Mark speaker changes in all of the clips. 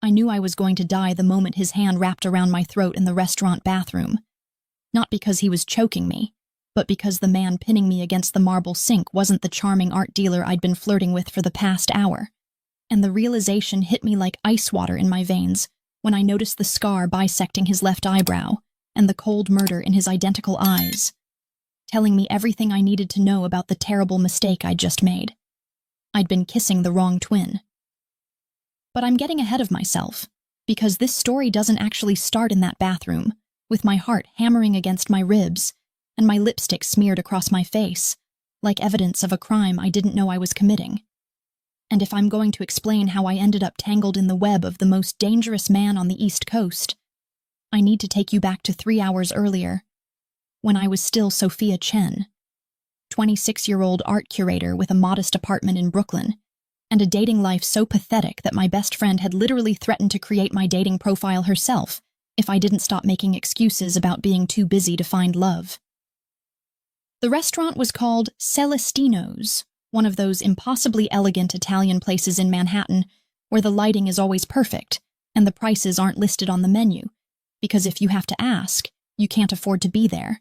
Speaker 1: I knew I was going to die the moment his hand wrapped around my throat in the restaurant bathroom. Not because he was choking me, but because the man pinning me against the marble sink wasn't the charming art dealer I'd been flirting with for the past hour. And the realization hit me like ice water in my veins when I noticed the scar bisecting his left eyebrow and the cold murder in his identical eyes, telling me everything I needed to know about the terrible mistake I'd just made. I'd been kissing the wrong twin. But I'm getting ahead of myself, because this story doesn't actually start in that bathroom, with my heart hammering against my ribs and my lipstick smeared across my face, like evidence of a crime I didn't know I was committing. And if I'm going to explain how I ended up tangled in the web of the most dangerous man on the East Coast, I need to take you back to 3 hours earlier, when I was still Sophia Chen, 26-year-old art curator with a modest apartment in Brooklyn, and a dating life so pathetic that my best friend had literally threatened to create my dating profile herself if I didn't stop making excuses about being too busy to find love. The restaurant was called Celestino's, one of those impossibly elegant Italian places in Manhattan where the lighting is always perfect and the prices aren't listed on the menu, because if you have to ask, you can't afford to be there.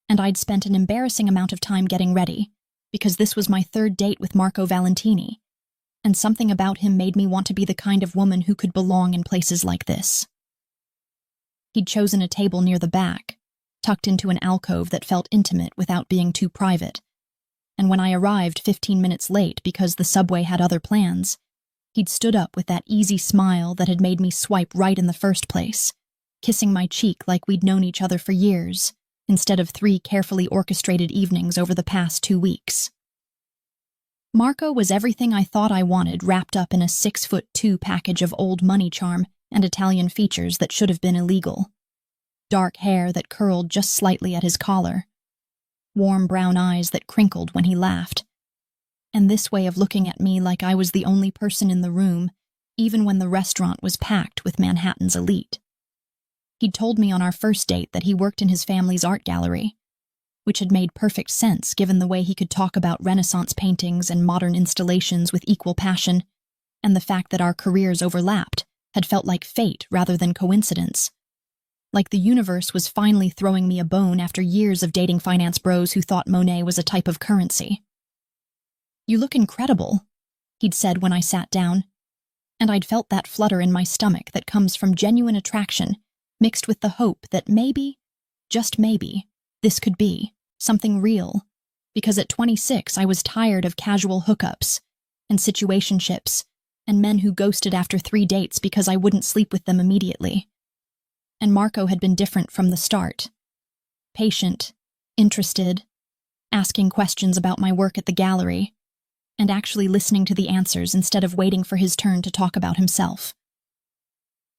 Speaker 1: And I'd spent an embarrassing amount of time getting ready, because this was my third date with Marco Valentini, and something about him made me want to be the kind of woman who could belong in places like this. He'd chosen a table near the back, tucked into an alcove that felt intimate without being too private, and when I arrived 15 minutes late because the subway had other plans, he'd stood up with that easy smile that had made me swipe right in the first place, kissing my cheek like we'd known each other for years, instead of 3 carefully orchestrated evenings over the past 2 weeks. Marco was everything I thought I wanted, wrapped up in a 6'2" package of old money charm and Italian features that should have been illegal. Dark hair that curled just slightly at his collar, warm brown eyes that crinkled when he laughed, and this way of looking at me like I was the only person in the room, even when the restaurant was packed with Manhattan's elite. He'd told me on our first date that he worked in his family's art gallery, which had made perfect sense given the way he could talk about Renaissance paintings and modern installations with equal passion, and the fact that our careers overlapped had felt like fate rather than coincidence. Like the universe was finally throwing me a bone after years of dating finance bros who thought Monet was a type of currency. "You look incredible," he'd said when I sat down, and I'd felt that flutter in my stomach that comes from genuine attraction mixed with the hope that maybe, just maybe, this could be something real, because at 26 I was tired of casual hookups and situationships and men who ghosted after 3 dates because I wouldn't sleep with them immediately. And Marco had been different from the start. Patient, interested, asking questions about my work at the gallery, and actually listening to the answers instead of waiting for his turn to talk about himself.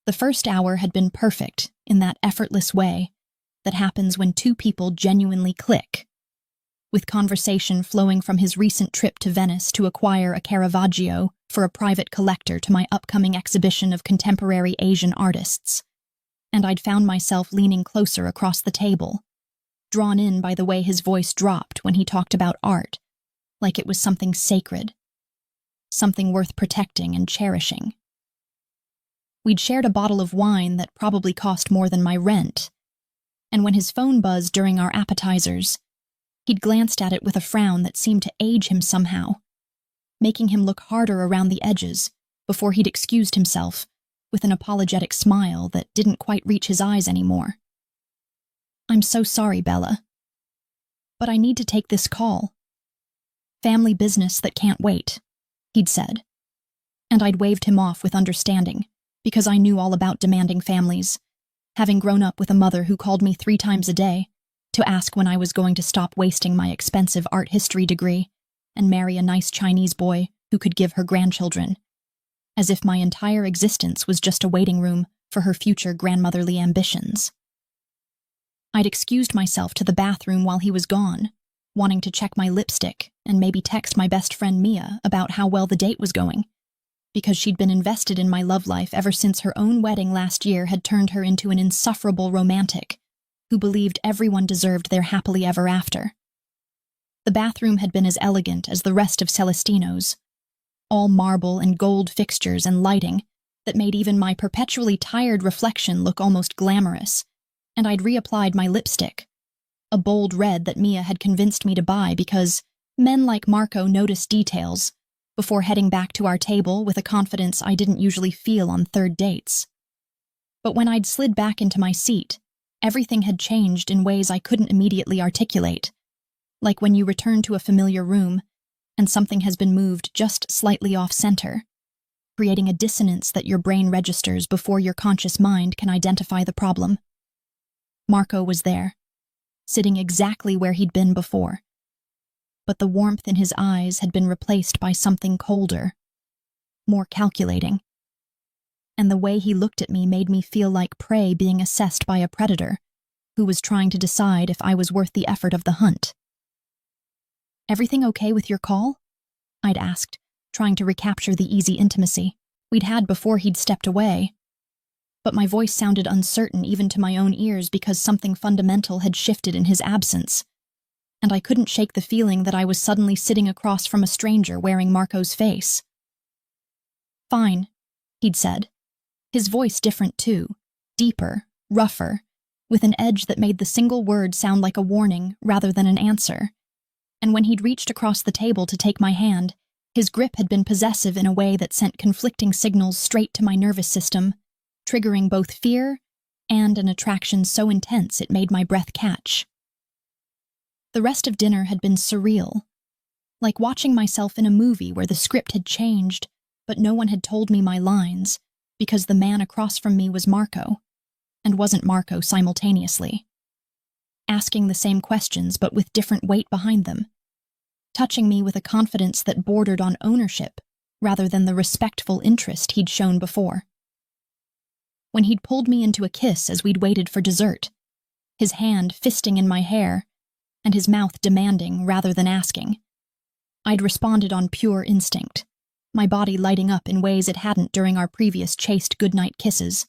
Speaker 1: The first hour had been perfect in that effortless way that happens when 2 people genuinely click, with conversation flowing from his recent trip to Venice to acquire a Caravaggio for a private collector to my upcoming exhibition of contemporary Asian artists. And I'd found myself leaning closer across the table, drawn in by the way his voice dropped when he talked about art, like it was something sacred, something worth protecting and cherishing. We'd shared a bottle of wine that probably cost more than my rent, and when his phone buzzed during our appetizers, he'd glanced at it with a frown that seemed to age him somehow, making him look harder around the edges before he'd excused himself with an apologetic smile that didn't quite reach his eyes anymore. "I'm so sorry, Bella, but I need to take this call. Family business that can't wait," he'd said, and I'd waved him off with understanding, because I knew all about demanding families, having grown up with a mother who called me 3 times a day to ask when I was going to stop wasting my expensive art history degree and marry a nice Chinese boy who could give her grandchildren, as if my entire existence was just a waiting room for her future grandmotherly ambitions. I'd excused myself to the bathroom while he was gone, wanting to check my lipstick and maybe text my best friend Mia about how well the date was going, because she'd been invested in my love life ever since her own wedding last year had turned her into an insufferable romantic who believed everyone deserved their happily ever after. The bathroom had been as elegant as the rest of Celestino's, all marble and gold fixtures and lighting that made even my perpetually tired reflection look almost glamorous, and I'd reapplied my lipstick, a bold red that Mia had convinced me to buy because men like Marco notice details, before heading back to our table with a confidence I didn't usually feel on third dates. But when I'd slid back into my seat, everything had changed in ways I couldn't immediately articulate, like when you return to a familiar room and something has been moved just slightly off-center, creating a dissonance that your brain registers before your conscious mind can identify the problem. Marco was there, sitting exactly where he'd been before, but the warmth in his eyes had been replaced by something colder, more calculating. And the way he looked at me made me feel like prey being assessed by a predator who was trying to decide if I was worth the effort of the hunt. "Everything okay with your call?" I'd asked, trying to recapture the easy intimacy we'd had before he'd stepped away. But my voice sounded uncertain even to my own ears because something fundamental had shifted in his absence, and I couldn't shake the feeling that I was suddenly sitting across from a stranger wearing Marco's face. "Fine," he'd said, his voice different too, deeper, rougher, with an edge that made the single word sound like a warning rather than an answer. And when he'd reached across the table to take my hand, his grip had been possessive in a way that sent conflicting signals straight to my nervous system, triggering both fear and an attraction so intense it made my breath catch. The rest of dinner had been surreal, like watching myself in a movie where the script had changed, but no one had told me my lines, because the man across from me was Marco, and wasn't Marco simultaneously. Asking the same questions but with different weight behind them, touching me with a confidence that bordered on ownership rather than the respectful interest he'd shown before. When he'd pulled me into a kiss as we'd waited for dessert, his hand fisting in my hair, and his mouth demanding rather than asking, I'd responded on pure instinct, my body lighting up in ways it hadn't during our previous chaste goodnight kisses,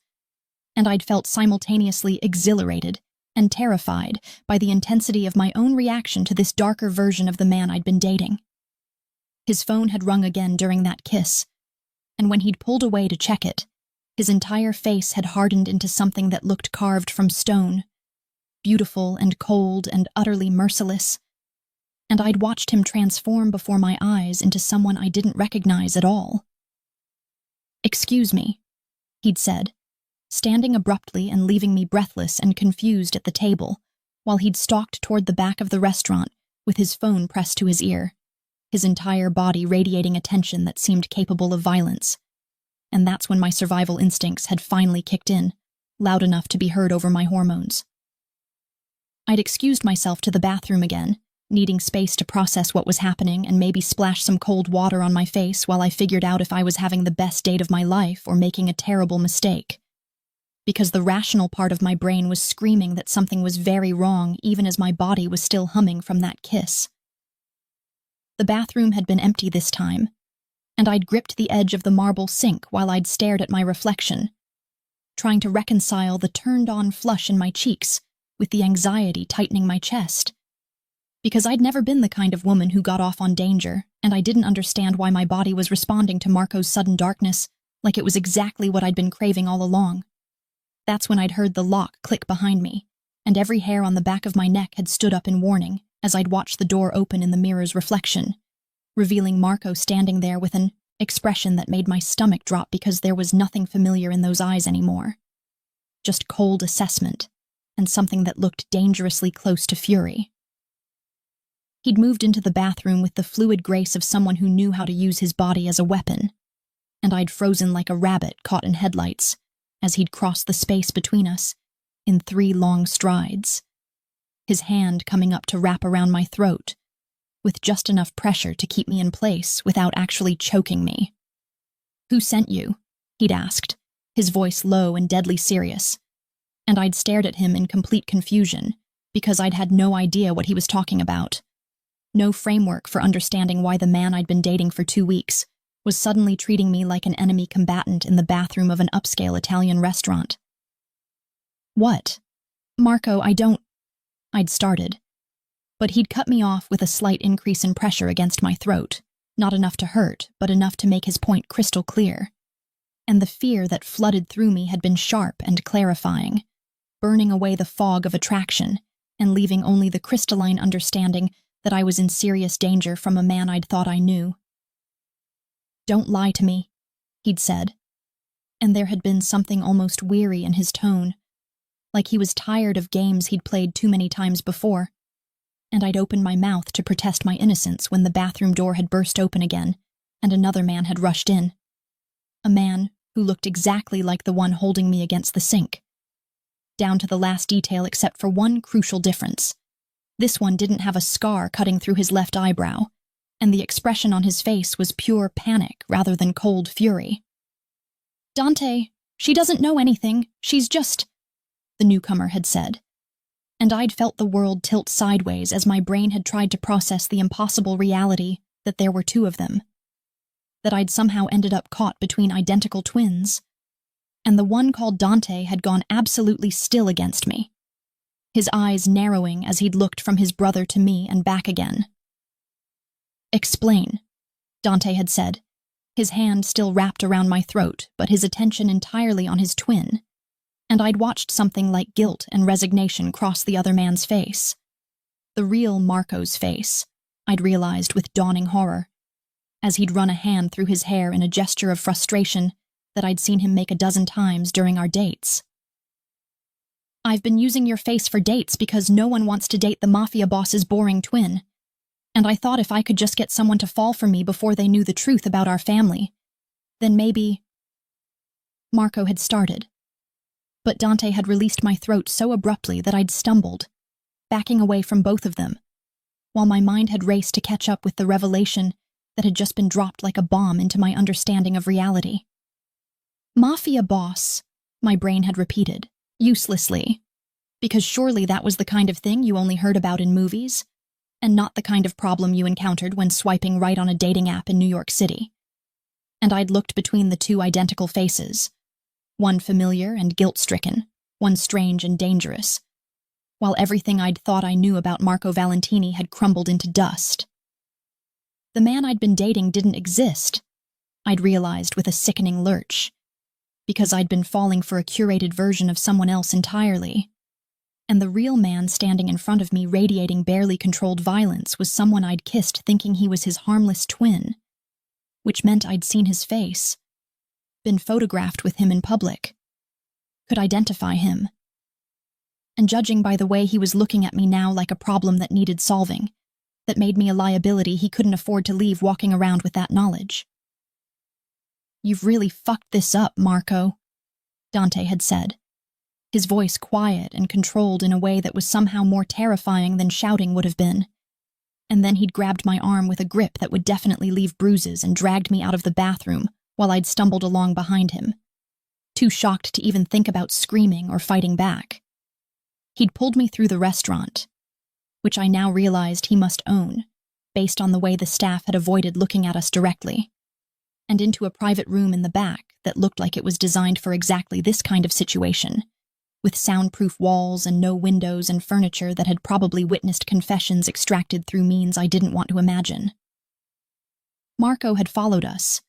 Speaker 1: and I'd felt simultaneously exhilarated and terrified by the intensity of my own reaction to this darker version of the man I'd been dating. His phone had rung again during that kiss, and when he'd pulled away to check it, his entire face had hardened into something that looked carved from stone, beautiful and cold and utterly merciless, and I'd watched him transform before my eyes into someone I didn't recognize at all. "Excuse me," he'd said, standing abruptly and leaving me breathless and confused at the table, while he'd stalked toward the back of the restaurant with his phone pressed to his ear, his entire body radiating attention that seemed capable of violence. And that's when my survival instincts had finally kicked in, loud enough to be heard over my hormones. I'd excused myself to the bathroom again, needing space to process what was happening and maybe splash some cold water on my face while I figured out if I was having the best date of my life or making a terrible mistake. Because the rational part of my brain was screaming that something was very wrong even as my body was still humming from that kiss. The bathroom had been empty this time, and I'd gripped the edge of the marble sink while I'd stared at my reflection, trying to reconcile the turned-on flush in my cheeks with the anxiety tightening my chest. Because I'd never been the kind of woman who got off on danger, and I didn't understand why my body was responding to Marco's sudden darkness like it was exactly what I'd been craving all along. That's when I'd heard the lock click behind me, and every hair on the back of my neck had stood up in warning as I'd watched the door open in the mirror's reflection, revealing Marco standing there with an expression that made my stomach drop because there was nothing familiar in those eyes anymore. Just cold assessment, and something that looked dangerously close to fury. He'd moved into the bathroom with the fluid grace of someone who knew how to use his body as a weapon, and I'd frozen like a rabbit caught in headlights as he'd crossed the space between us in 3 long strides, his hand coming up to wrap around my throat, with just enough pressure to keep me in place without actually choking me. "Who sent you?" he'd asked, his voice low and deadly serious, and I'd stared at him in complete confusion because I'd had no idea what he was talking about. No framework for understanding why the man I'd been dating for 2 weeks was suddenly treating me like an enemy combatant in the bathroom of an upscale Italian restaurant. "What? Marco, I'd started, but he'd cut me off with a slight increase in pressure against my throat, not enough to hurt, but enough to make his point crystal clear. and the fear that flooded through me had been sharp and clarifying, burning away the fog of attraction and leaving only the crystalline understanding that I was in serious danger from a man I'd thought I knew. "Don't lie to me," he'd said, and there had been something almost weary in his tone, like he was tired of games he'd played too many times before, and I'd opened my mouth to protest my innocence when the bathroom door had burst open again and another man had rushed in. A man who looked exactly like the one holding me against the sink. Down to the last detail except for one crucial difference. This one didn't have a scar cutting through his left eyebrow, and the expression on his face was pure panic rather than cold fury. "Dante, she doesn't know anything, she's just," the newcomer had said. And I'd felt the world tilt sideways as my brain had tried to process the impossible reality that there were two of them. That I'd somehow ended up caught between identical twins. And the one called Dante had gone absolutely still against me, his eyes narrowing as he'd looked from his brother to me and back again. "Explain," Dante had said, his hand still wrapped around my throat, but his attention entirely on his twin, and I'd watched something like guilt and resignation cross the other man's face. The real Marco's face, I'd realized with dawning horror, as he'd run a hand through his hair in a gesture of frustration that I'd seen him make a dozen times during our dates. "I've been using your face for dates because no one wants to date the Mafia boss's boring twin, and I thought if I could just get someone to fall for me before they knew the truth about our family, then maybe—" Marco had started, but Dante had released my throat so abruptly that I'd stumbled, backing away from both of them, while my mind had raced to catch up with the revelation that had just been dropped like a bomb into my understanding of reality. "Mafia boss," my brain had repeated, uselessly, because surely that was the kind of thing you only heard about in movies, and not the kind of problem you encountered when swiping right on a dating app in New York City. And I'd looked between the two identical faces, one familiar and guilt-stricken, one strange and dangerous, while everything I'd thought I knew about Marco Valentini had crumbled into dust. The man I'd been dating didn't exist, I'd realized with a sickening lurch, because I'd been falling for a curated version of someone else entirely, and the real man standing in front of me radiating barely controlled violence was someone I'd kissed thinking he was his harmless twin, which meant I'd seen his face, been photographed with him in public, could identify him. And judging by the way he was looking at me now like a problem that needed solving, that made me a liability he couldn't afford to leave walking around with that knowledge. "You've really fucked this up, Marco," Dante had said, his voice quiet and controlled in a way that was somehow more terrifying than shouting would have been. And then he'd grabbed my arm with a grip that would definitely leave bruises and dragged me out of the bathroom while I'd stumbled along behind him, too shocked to even think about screaming or fighting back. He'd pulled me through the restaurant, which I now realized he must own, based on the way the staff had avoided looking at us directly, and into a private room in the back that looked like it was designed for exactly this kind of situation, with soundproof walls and no windows and furniture that had probably witnessed confessions extracted through means I didn't want to imagine. Marco had followed us,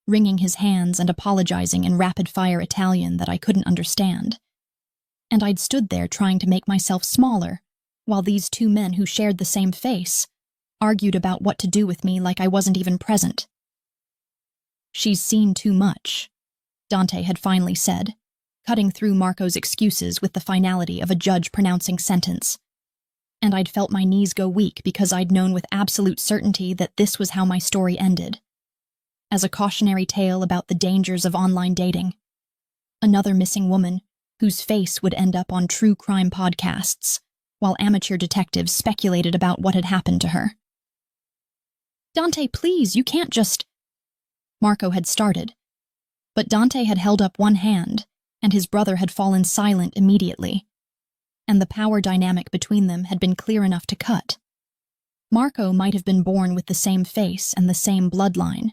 Speaker 1: wringing his hands and apologizing in rapid-fire Italian that I couldn't understand, and I'd stood there trying to make myself smaller, while these two men who shared the same face argued about what to do with me like I wasn't even present. "She's seen too much," Dante had finally said, cutting through Marco's excuses with the finality of a judge pronouncing sentence. And I'd felt my knees go weak because I'd known with absolute certainty that this was how my story ended. As a cautionary tale about the dangers of online dating. Another missing woman whose face would end up on true crime podcasts, while amateur detectives speculated about what had happened to her. "Dante, please, you can't just—" Marco had started, but Dante had held up one hand, and his brother had fallen silent immediately, and the power dynamic between them had been clear enough to cut. Marco might have been born with the same face and the same bloodline,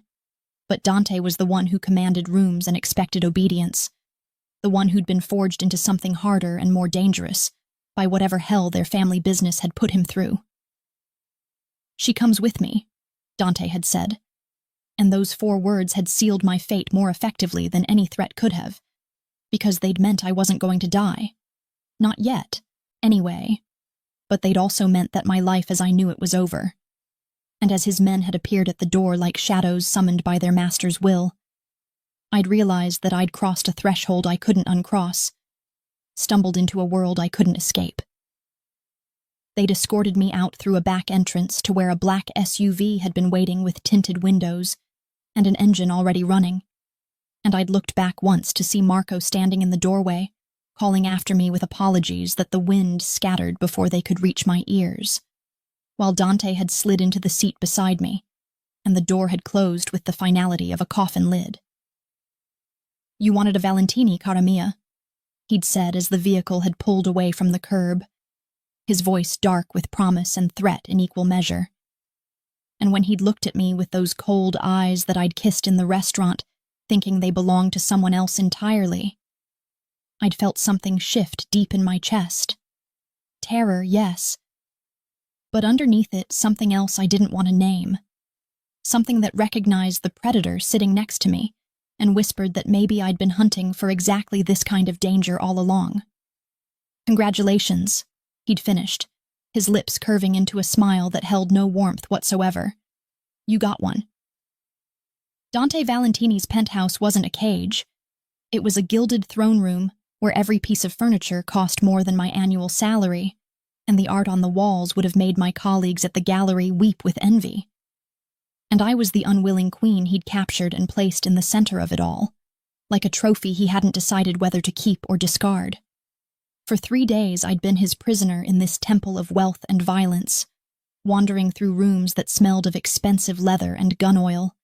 Speaker 1: but Dante was the one who commanded rooms and expected obedience, the one who'd been forged into something harder and more dangerous by whatever hell their family business had put him through. "She comes with me," Dante had said, And those 4 words had sealed my fate more effectively than any threat could have, because they'd meant I wasn't going to die. Not yet, anyway. But they'd also meant that my life as I knew it was over. And as his men had appeared at the door like shadows summoned by their master's will, I'd realized that I'd crossed a threshold I couldn't uncross, stumbled into a world I couldn't escape. They'd escorted me out through a back entrance to where a black SUV had been waiting with tinted windows and an engine already running, and I'd looked back once to see Marco standing in the doorway, calling after me with apologies that the wind scattered before they could reach my ears, while Dante had slid into the seat beside me, and the door had closed with the finality of a coffin lid. "You wanted a Valentini, cara mia," he'd said as the vehicle had pulled away from the curb, his voice dark with promise and threat in equal measure. And when he'd looked at me with those cold eyes that I'd kissed in the restaurant, thinking they belonged to someone else entirely, I'd felt something shift deep in my chest. Terror, yes, but underneath it something else I didn't want to name. Something that recognized the predator sitting next to me and whispered that maybe I'd been hunting for exactly this kind of danger all along. "Congratulations," he'd finished, his lips curving into a smile that held no warmth whatsoever. "You got one." Dante Valentini's penthouse wasn't a cage. It was a gilded throne room where every piece of furniture cost more than my annual salary, and the art on the walls would have made my colleagues at the gallery weep with envy. And I was the unwilling queen he'd captured and placed in the center of it all, like a trophy he hadn't decided whether to keep or discard. For 3 days I'd been his prisoner in this temple of wealth and violence, wandering through rooms that smelled of expensive leather and gun oil.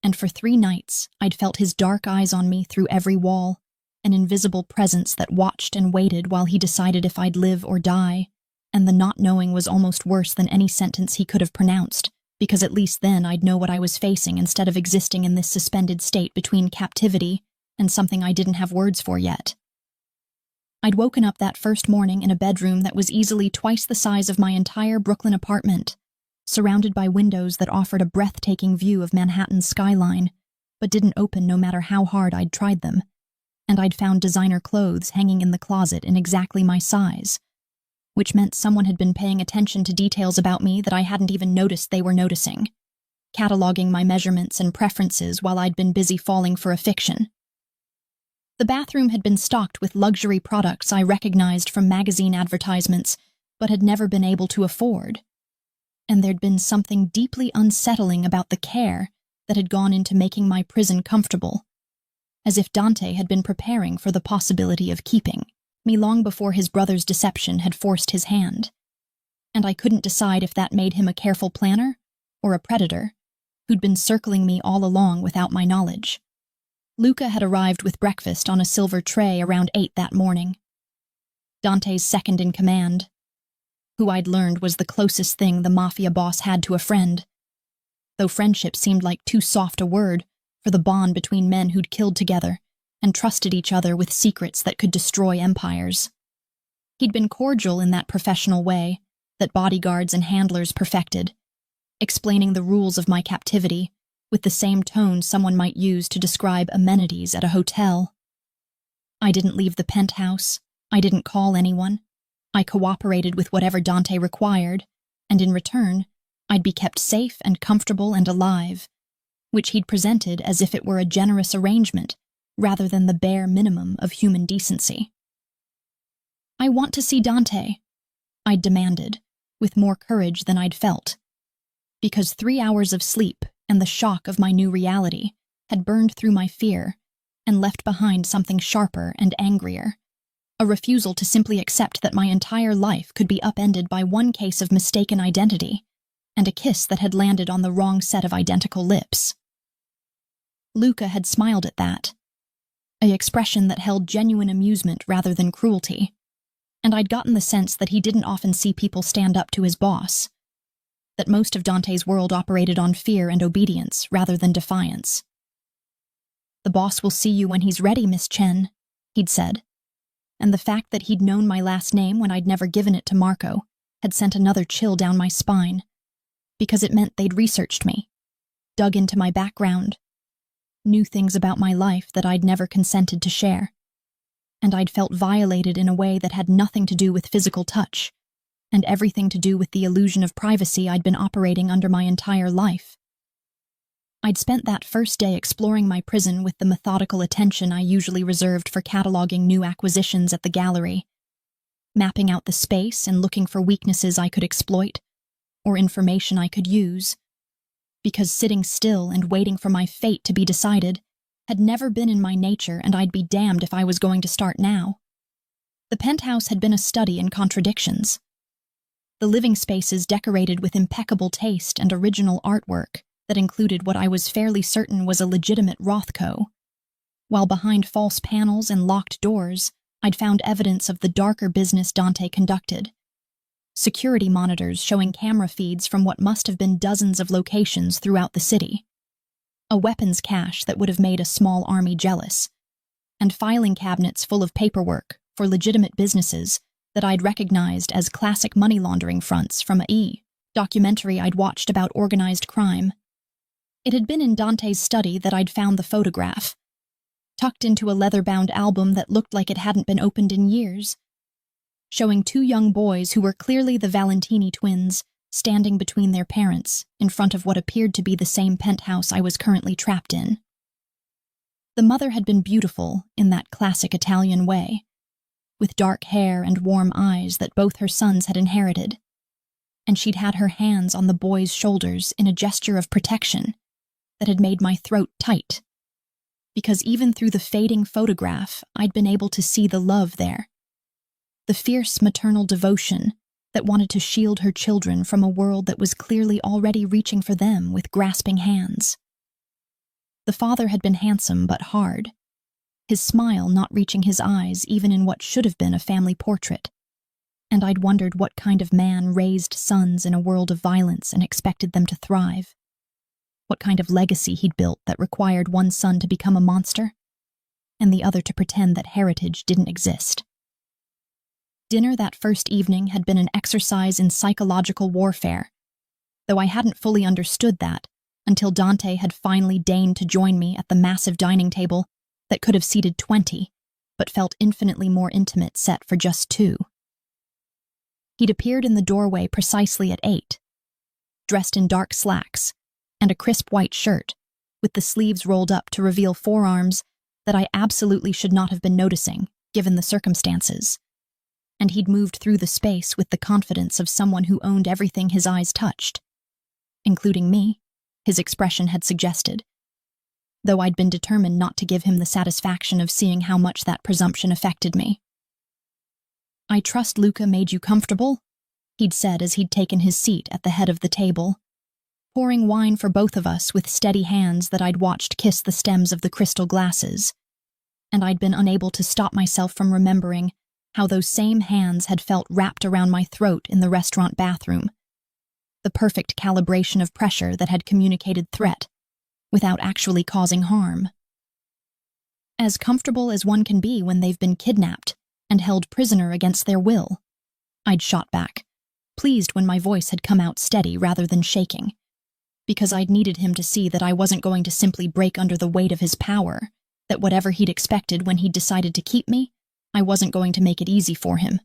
Speaker 1: And for 3 nights I'd felt his dark eyes on me through every wall, an invisible presence that watched and waited while he decided if I'd live or die, and the not knowing was almost worse than any sentence he could have pronounced, because at least then I'd know what I was facing instead of existing in this suspended state between captivity and something I didn't have words for yet. I'd woken up that first morning in a bedroom that was easily twice the size of my entire Brooklyn apartment, surrounded by windows that offered a breathtaking view of Manhattan's skyline, but didn't open no matter how hard I'd tried them, and I'd found designer clothes hanging in the closet in exactly my size, which meant someone had been paying attention to details about me that I hadn't even noticed they were noticing, cataloging my measurements and preferences while I'd been busy falling for a fiction. The bathroom had been stocked with luxury products I recognized from magazine advertisements, but had never been able to afford. And there'd been something deeply unsettling about the care that had gone into making my prison comfortable, as if Dante had been preparing for the possibility of keeping me long before his brother's deception had forced his hand. And I couldn't decide if that made him a careful planner or a predator who'd been circling me all along without my knowledge. Luca had arrived with breakfast on a silver tray around 8 that morning. Dante's second in command, who I'd learned was the closest thing the Mafia boss had to a friend, though friendship seemed like too soft a word for the bond between men who'd killed together and trusted each other with secrets that could destroy empires. He'd been cordial in that professional way that bodyguards and handlers perfected, explaining the rules of my captivity with the same tone someone might use to describe amenities at a hotel. I didn't leave the penthouse. I didn't call anyone. I cooperated with whatever Dante required, and in return, I'd be kept safe and comfortable and alive, which he'd presented as if it were a generous arrangement rather than the bare minimum of human decency. "I want to see Dante," I'd demanded, with more courage than I'd felt, because 3 hours of sleep and the shock of my new reality had burned through my fear and left behind something sharper and angrier, a refusal to simply accept that my entire life could be upended by one case of mistaken identity and a kiss that had landed on the wrong set of identical lips. Luca had smiled at that, an expression that held genuine amusement rather than cruelty, and I'd gotten the sense that he didn't often see people stand up to his boss, that most of Dante's world operated on fear and obedience rather than defiance. "The boss will see you when he's ready, Miss Chen," he'd said, and the fact that he'd known my last name when I'd never given it to Marco had sent another chill down my spine, because it meant they'd researched me, dug into my background, knew things about my life that I'd never consented to share, and I'd felt violated in a way that had nothing to do with physical touch, and everything to do with the illusion of privacy I'd been operating under my entire life. I'd spent that first day exploring my prison with the methodical attention I usually reserved for cataloging new acquisitions at the gallery, mapping out the space and looking for weaknesses I could exploit, or information I could use, because sitting still and waiting for my fate to be decided had never been in my nature, and I'd be damned if I was going to start now. The penthouse had been a study in contradictions. The living spaces decorated with impeccable taste and original artwork that included what I was fairly certain was a legitimate Rothko, while behind false panels and locked doors, I'd found evidence of the darker business Dante conducted. Security monitors showing camera feeds from what must have been dozens of locations throughout the city, a weapons cache that would have made a small army jealous, and filing cabinets full of paperwork for legitimate businesses that I'd recognized as classic money laundering fronts from a documentary I'd watched about organized crime. It had been in Dante's study that I'd found the photograph, tucked into a leather-bound album that looked like it hadn't been opened in years, showing two young boys who were clearly the Valentini twins standing between their parents in front of what appeared to be the same penthouse I was currently trapped in. The mother had been beautiful in that classic Italian way, with dark hair and warm eyes that both her sons had inherited, and she'd had her hands on the boy's shoulders in a gesture of protection that had made my throat tight, because even through the fading photograph I'd been able to see the love there, the fierce maternal devotion that wanted to shield her children from a world that was clearly already reaching for them with grasping hands. The father had been handsome but hard, his smile not reaching his eyes even in what should have been a family portrait, and I'd wondered what kind of man raised sons in a world of violence and expected them to thrive. What kind of legacy he'd built that required one son to become a monster, and the other to pretend that heritage didn't exist. Dinner that first evening had been an exercise in psychological warfare, though I hadn't fully understood that until Dante had finally deigned to join me at the massive dining table that could have seated 20, but felt infinitely more intimate set for just 2. He'd appeared in the doorway precisely at 8, dressed in dark slacks and a crisp white shirt, with the sleeves rolled up to reveal forearms that I absolutely should not have been noticing, given the circumstances. And he'd moved through the space with the confidence of someone who owned everything his eyes touched, including me, his expression had suggested, though I'd been determined not to give him the satisfaction of seeing how much that presumption affected me. "I trust Luca made you comfortable," he'd said as he'd taken his seat at the head of the table, pouring wine for both of us with steady hands that I'd watched kiss the stems of the crystal glasses, and I'd been unable to stop myself from remembering how those same hands had felt wrapped around my throat in the restaurant bathroom, the perfect calibration of pressure that had communicated threat without actually causing harm. As comfortable as one can be when they've been kidnapped and held prisoner against their will, I'd shot back, pleased when my voice had come out steady rather than shaking, because I'd needed him to see that I wasn't going to simply break under the weight of his power, that whatever he'd expected when he'd decided to keep me, I wasn't going to make it easy for him.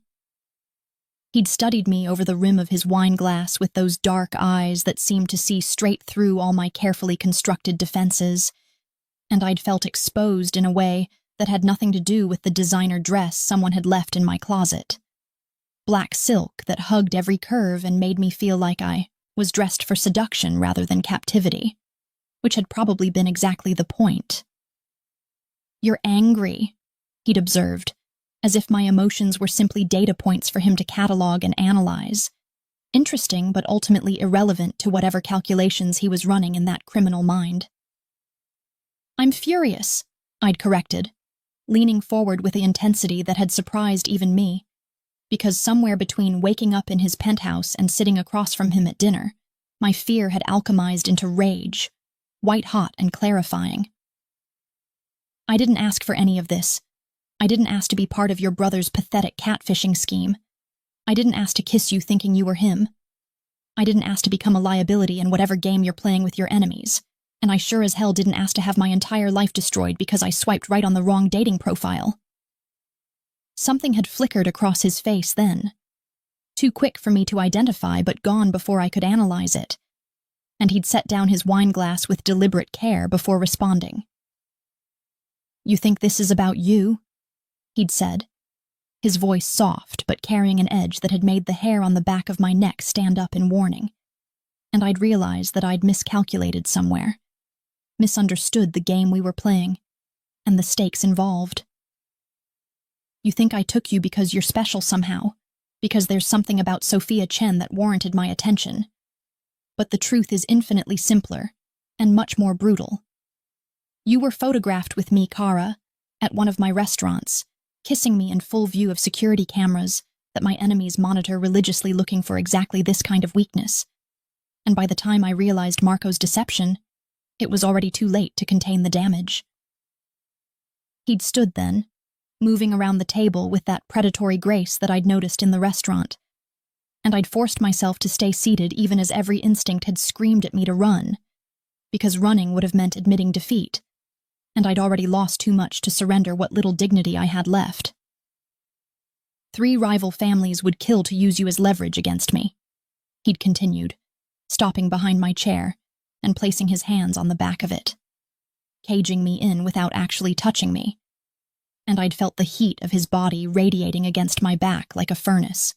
Speaker 1: He'd studied me over the rim of his wine glass with those dark eyes that seemed to see straight through all my carefully constructed defenses, and I'd felt exposed in a way that had nothing to do with the designer dress someone had left in my closet. Black silk that hugged every curve and made me feel like I was dressed for seduction rather than captivity, which had probably been exactly the point. "You're angry," he'd observed, as if my emotions were simply data points for him to catalog and analyze, interesting but ultimately irrelevant to whatever calculations he was running in that criminal mind. "I'm furious," I'd corrected, leaning forward with the intensity that had surprised even me, because somewhere between waking up in his penthouse and sitting across from him at dinner, my fear had alchemized into rage, white-hot and clarifying. "I didn't ask for any of this. I didn't ask to be part of your brother's pathetic catfishing scheme. I didn't ask to kiss you thinking you were him. I didn't ask to become a liability in whatever game you're playing with your enemies. And I sure as hell didn't ask to have my entire life destroyed because I swiped right on the wrong dating profile. Something had flickered across his face then. Too quick for me to identify, but gone before I could analyze it. And he'd set down his wine glass with deliberate care before responding. "You think this is about you?" he'd said, his voice soft but carrying an edge that had made the hair on the back of my neck stand up in warning. And I'd realized that I'd miscalculated somewhere, misunderstood the game we were playing, and the stakes involved. "You think I took you because you're special somehow, because there's something about Sophia Chen that warranted my attention. But the truth is infinitely simpler, and much more brutal. You were photographed with me, Kara, at one of my restaurants, kissing me in full view of security cameras that my enemies monitor religiously, looking for exactly this kind of weakness. And by the time I realized Marco's deception, it was already too late to contain the damage." He'd stood then, moving around the table with that predatory grace that I'd noticed in the restaurant, and I'd forced myself to stay seated even as every instinct had screamed at me to run, because running would have meant admitting defeat, and I'd already lost too much to surrender what little dignity I had left. "3 rival families would kill to use you as leverage against me," he'd continued, stopping behind my chair and placing his hands on the back of it, caging me in without actually touching me, and I'd felt the heat of his body radiating against my back like a furnace.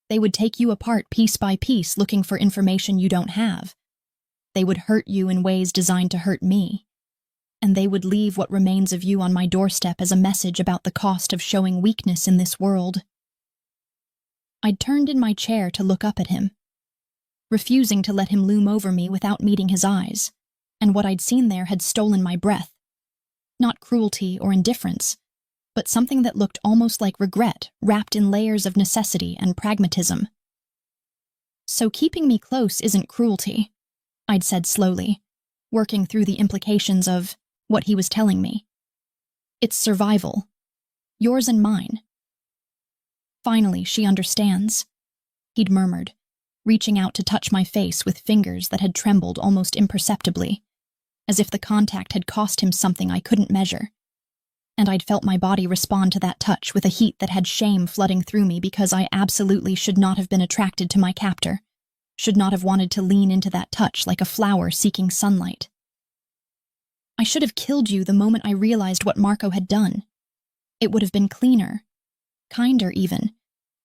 Speaker 1: "They would take you apart piece by piece looking for information you don't have. They would hurt you in ways designed to hurt me. And they would leave what remains of you on my doorstep as a message about the cost of showing weakness in this world." I'd turned in my chair to look up at him, refusing to let him loom over me without meeting his eyes, and what I'd seen there had stolen my breath. Not cruelty or indifference, but something that looked almost like regret, wrapped in layers of necessity and pragmatism. "So keeping me close isn't cruelty," I'd said slowly, working through the implications of what he was telling me. "It's survival. Yours and mine." "Finally, she understands," he'd murmured, reaching out to touch my face with fingers that had trembled almost imperceptibly, as if the contact had cost him something I couldn't measure. And I'd felt my body respond to that touch with a heat that had shame flooding through me because I absolutely should not have been attracted to my captor, should not have wanted to lean into that touch like a flower seeking sunlight. "I should have killed you the moment I realized what Marco had done. It would have been cleaner, kinder even,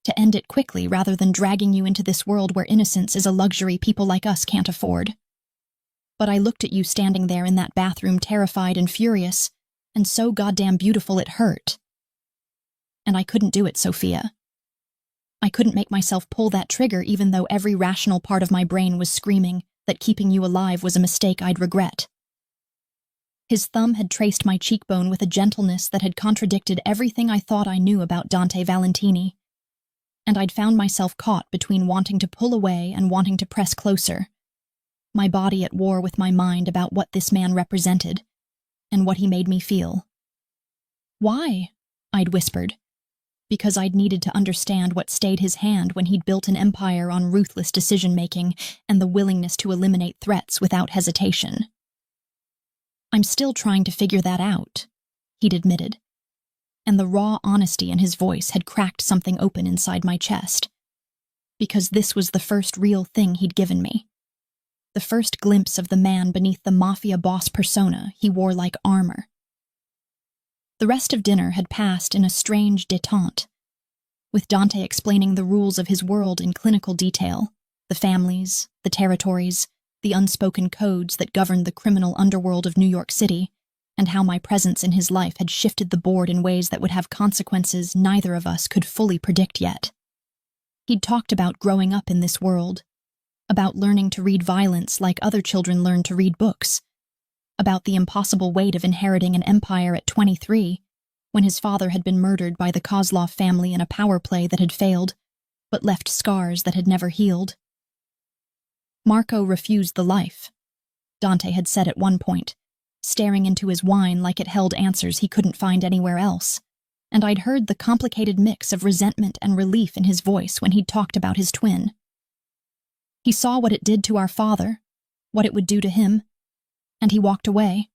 Speaker 1: to end it quickly rather than dragging you into this world where innocence is a luxury people like us can't afford. But I looked at you standing there in that bathroom, terrified and furious, and so goddamn beautiful it hurt. And I couldn't do it, Sophia. I couldn't make myself pull that trigger even though every rational part of my brain was screaming that keeping you alive was a mistake I'd regret." His thumb had traced my cheekbone with a gentleness that had contradicted everything I thought I knew about Dante Valentini, and I'd found myself caught between wanting to pull away and wanting to press closer, my body at war with my mind about what this man represented and what he made me feel. "Why?" I'd whispered, because I'd needed to understand what stayed his hand when he'd built an empire on ruthless decision-making and the willingness to eliminate threats without hesitation. "I'm still trying to figure that out," he'd admitted, and the raw honesty in his voice had cracked something open inside my chest, because this was the first real thing he'd given me. The first glimpse of the man beneath the Mafia boss persona he wore like armor. The rest of dinner had passed in a strange détente, with Dante explaining the rules of his world in clinical detail, the families, the territories, the unspoken codes that governed the criminal underworld of New York City, and how my presence in his life had shifted the board in ways that would have consequences neither of us could fully predict yet. He'd talked about growing up in this world, about learning to read violence like other children learn to read books, about the impossible weight of inheriting an empire at 23, when his father had been murdered by the Kozlov family in a power play that had failed, but left scars that had never healed. Marco refused the life, Dante had said at one point, staring into his wine like it held answers he couldn't find anywhere else, and I'd heard the complicated mix of resentment and relief in his voice when he'd talked about his twin. He saw what it did to our father, what it would do to him, And he walked away,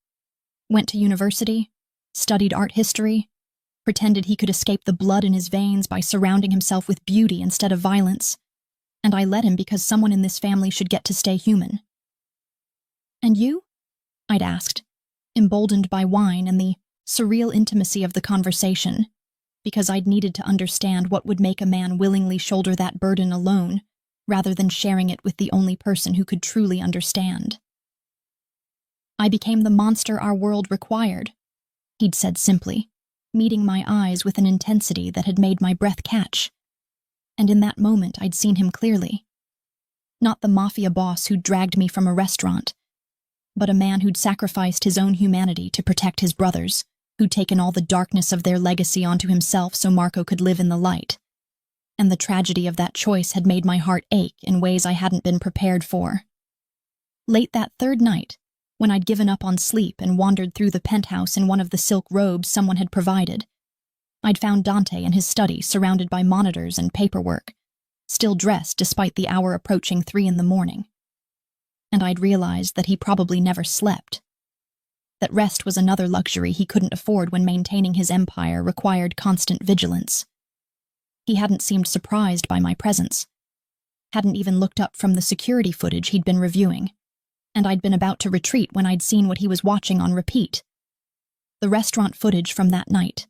Speaker 1: went to university, studied art history, pretended he could escape the blood in his veins by surrounding himself with beauty instead of violence, and I let him because someone in this family should get to stay human. And you? I'd asked, emboldened by wine and the surreal intimacy of the conversation, because I'd needed to understand what would make a man willingly shoulder that burden alone, rather than sharing it with the only person who could truly understand. I became the monster our world required, he'd said simply, meeting my eyes with an intensity that had made my breath catch. And in that moment I'd seen him clearly. Not the Mafia boss who'd dragged me from a restaurant, but a man who'd sacrificed his own humanity to protect his brothers, who'd taken all the darkness of their legacy onto himself so Marco could live in the light. And the tragedy of that choice had made my heart ache in ways I hadn't been prepared for. Late that third night, when I'd given up on sleep and wandered through the penthouse in one of the silk robes someone had provided, I'd found Dante in his study surrounded by monitors and paperwork, still dressed despite the hour approaching 3 a.m. And I'd realized that he probably never slept. That rest was another luxury he couldn't afford when maintaining his empire required constant vigilance. He hadn't seemed surprised by my presence, hadn't even looked up from the security footage he'd been reviewing, and I'd been about to retreat when I'd seen what he was watching on repeat. The restaurant footage from that night.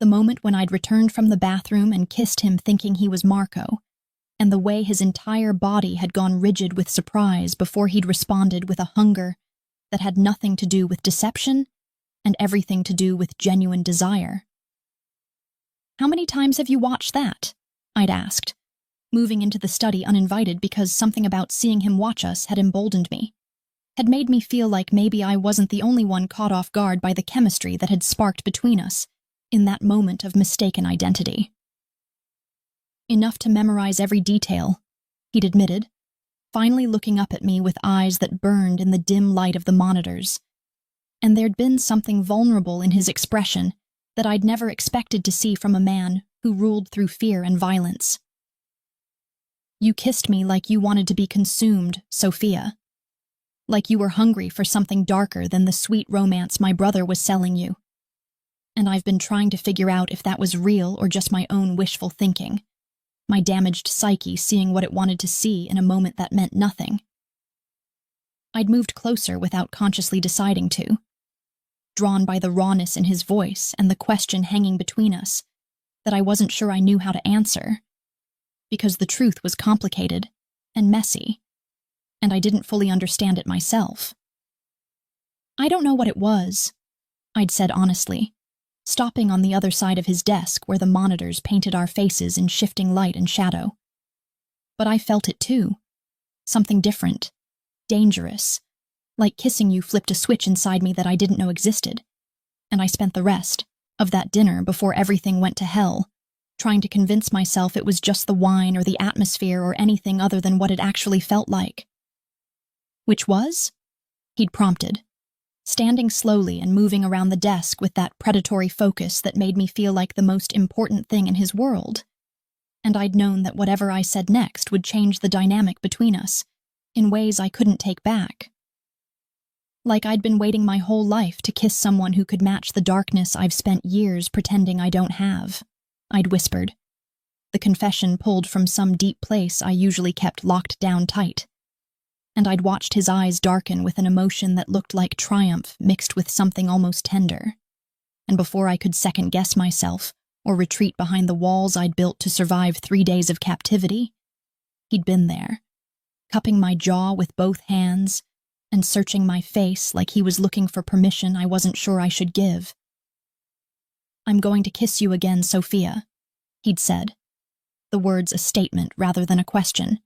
Speaker 1: The moment when I'd returned from the bathroom and kissed him thinking he was Marco, and the way his entire body had gone rigid with surprise before he'd responded with a hunger that had nothing to do with deception and everything to do with genuine desire. "How many times have you watched that?" I'd asked, moving into the study uninvited because something about seeing him watch us had emboldened me, had made me feel like maybe I wasn't the only one caught off guard by the chemistry that had sparked between us in that moment of mistaken identity. "Enough to memorize every detail," he'd admitted, finally looking up at me with eyes that burned in the dim light of the monitors. And there'd been something vulnerable in his expression that I'd never expected to see from a man who ruled through fear and violence. "You kissed me like you wanted to be consumed, Sophia. Like you were hungry for something darker than the sweet romance my brother was selling you. And I've been trying to figure out if that was real or just my own wishful thinking, my damaged psyche seeing what it wanted to see in a moment that meant nothing." I'd moved closer without consciously deciding to, drawn by the rawness in his voice and the question hanging between us that I wasn't sure I knew how to answer, because the truth was complicated and messy, and I didn't fully understand it myself. "I don't know what it was," I'd said honestly, stopping on the other side of his desk where the monitors painted our faces in shifting light and shadow. "But I felt it too. Something different, dangerous, like kissing you flipped a switch inside me that I didn't know existed. And I spent the rest of that dinner before everything went to hell, trying to convince myself it was just the wine or the atmosphere or anything other than what it actually felt like." "Which was?" he'd prompted, standing slowly and moving around the desk with that predatory focus that made me feel like the most important thing in his world. And I'd known that whatever I said next would change the dynamic between us, in ways I couldn't take back. "Like I'd been waiting my whole life to kiss someone who could match the darkness I've spent years pretending I don't have," I'd whispered, the confession pulled from some deep place I usually kept locked down tight. And I'd watched his eyes darken with an emotion that looked like triumph mixed with something almost tender. And before I could second-guess myself or retreat behind the walls I'd built to survive 3 days of captivity, he'd been there, cupping my jaw with both hands and searching my face like he was looking for permission I wasn't sure I should give. "I'm going to kiss you again, Sophia," he'd said, the words a statement rather than a question.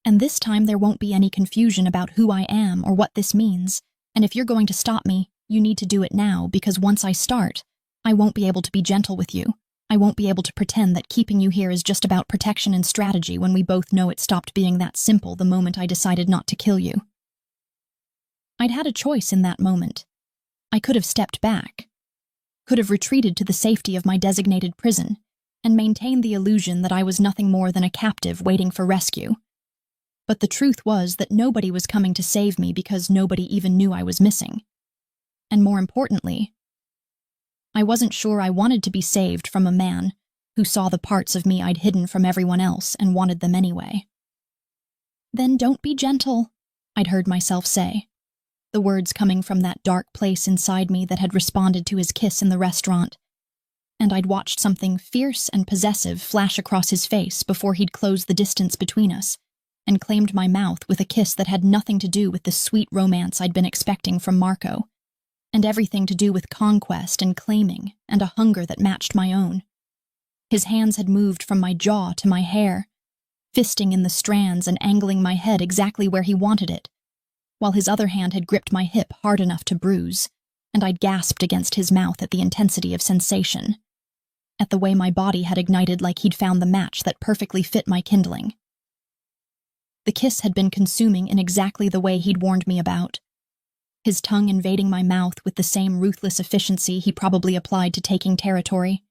Speaker 1: "And this time there won't be any confusion about who I am or what this means, and if you're going to stop me, you need to do it now, because once I start, I won't be able to be gentle with you. I won't be able to pretend that keeping you here is just about protection and strategy when we both know it stopped being that simple the moment I decided not to kill you." I'd had a choice in that moment. I could have stepped back, could have retreated to the safety of my designated prison, and maintained the illusion that I was nothing more than a captive waiting for rescue. But the truth was that nobody was coming to save me because nobody even knew I was missing. And more importantly, I wasn't sure I wanted to be saved from a man who saw the parts of me I'd hidden from everyone else and wanted them anyway. "Then don't be gentle," I'd heard myself say, the words coming from that dark place inside me that had responded to his kiss in the restaurant, and I'd watched something fierce and possessive flash across his face before he'd closed the distance between us and claimed my mouth with a kiss that had nothing to do with the sweet romance I'd been expecting from Marco, and everything to do with conquest and claiming and a hunger that matched my own. His hands had moved from my jaw to my hair, fisting in the strands and angling my head exactly where he wanted it, while his other hand had gripped my hip hard enough to bruise, and I'd gasped against his mouth at the intensity of sensation, at the way my body had ignited like he'd found the match that perfectly fit my kindling. The kiss had been consuming in exactly the way he'd warned me about, his tongue invading my mouth with the same ruthless efficiency he probably applied to taking territory,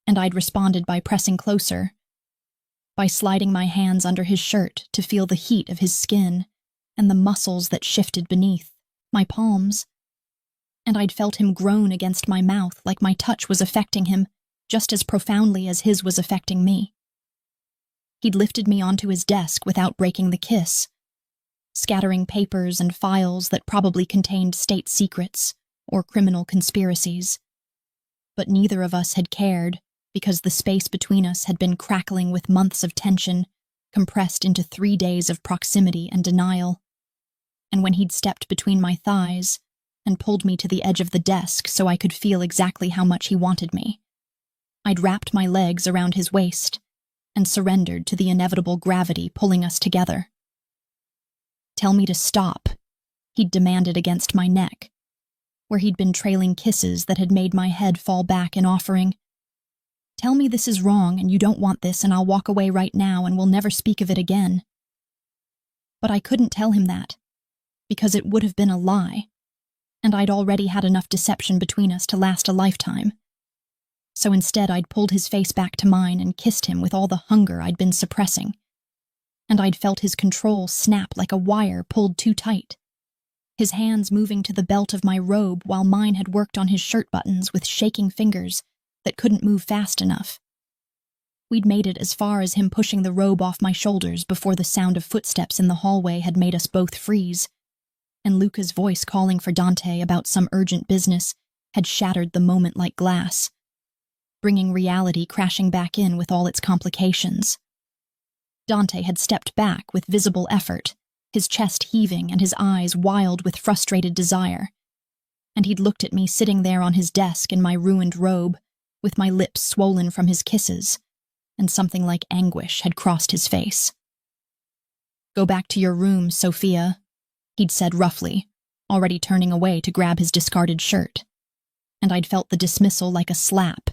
Speaker 1: and I'd responded by pressing closer, by sliding my hands under his shirt to feel the heat of his skin and the muscles that shifted beneath my palms, and I'd felt him groan against my mouth like my touch was affecting him just as profoundly as his was affecting me. He'd lifted me onto his desk without breaking the kiss, scattering papers and files that probably contained state secrets or criminal conspiracies. But neither of us had cared because the space between us had been crackling with months of tension, compressed into 3 days of proximity and denial. And when he'd stepped between my thighs and pulled me to the edge of the desk so I could feel exactly how much he wanted me, I'd wrapped my legs around his waist and surrendered to the inevitable gravity pulling us together. "Tell me to stop," he'd demanded against my neck, where he'd been trailing kisses that had made my head fall back in offering. "Tell me this is wrong and you don't want this and I'll walk away right now and we'll never speak of it again." But I couldn't tell him that, because it would have been a lie, and I'd already had enough deception between us to last a lifetime. So instead I'd pulled his face back to mine and kissed him with all the hunger I'd been suppressing, and I'd felt his control snap like a wire pulled too tight, his hands moving to the belt of my robe while mine had worked on his shirt buttons with shaking fingers that couldn't move fast enough. We'd made it as far as him pushing the robe off my shoulders before the sound of footsteps in the hallway had made us both freeze, and Luca's voice calling for Dante about some urgent business had shattered the moment like glass, bringing reality crashing back in with all its complications. Dante had stepped back with visible effort, his chest heaving and his eyes wild with frustrated desire, and he'd looked at me sitting there on his desk in my ruined robe, with my lips swollen from his kisses, and something like anguish had crossed his face. "Go back to your room, Sophia," he'd said roughly, already turning away to grab his discarded shirt, and I'd felt the dismissal like a slap,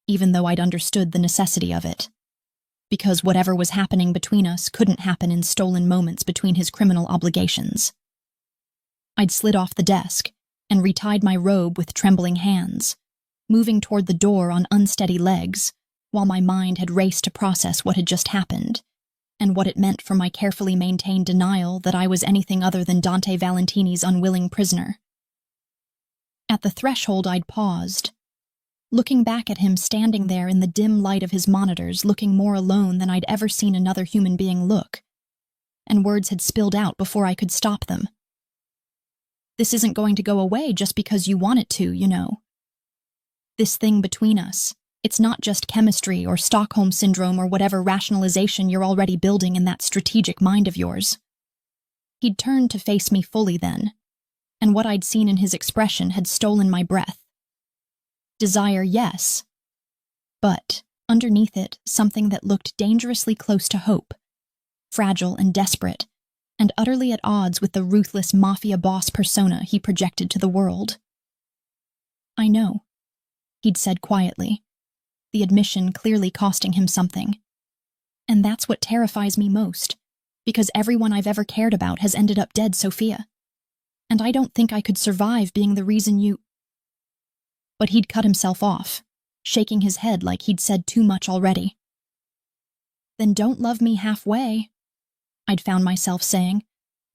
Speaker 1: even though I'd understood the necessity of it, because whatever was happening between us couldn't happen in stolen moments between his criminal obligations. I'd slid off the desk and retied my robe with trembling hands, moving toward the door on unsteady legs, while my mind had raced to process what had just happened, and what it meant for my carefully maintained denial that I was anything other than Dante Valentini's unwilling prisoner. At the threshold I'd paused, looking back at him standing there in the dim light of his monitors, looking more alone than I'd ever seen another human being look, and words had spilled out before I could stop them. "This isn't going to go away just because you want it to, you know. This thing between us, it's not just chemistry or Stockholm Syndrome or whatever rationalization you're already building in that strategic mind of yours." He'd turned to face me fully then, and what I'd seen in his expression had stolen my breath. Desire, yes, but underneath it, something that looked dangerously close to hope, fragile and desperate, and utterly at odds with the ruthless Mafia boss persona he projected to the world. "I know," he'd said quietly, the admission clearly costing him something. "And that's what terrifies me most, because everyone I've ever cared about has ended up dead, Sophia. And I don't think I could survive being the reason you—" But he'd cut himself off, shaking his head like he'd said too much already. "Then don't love me halfway," I'd found myself saying,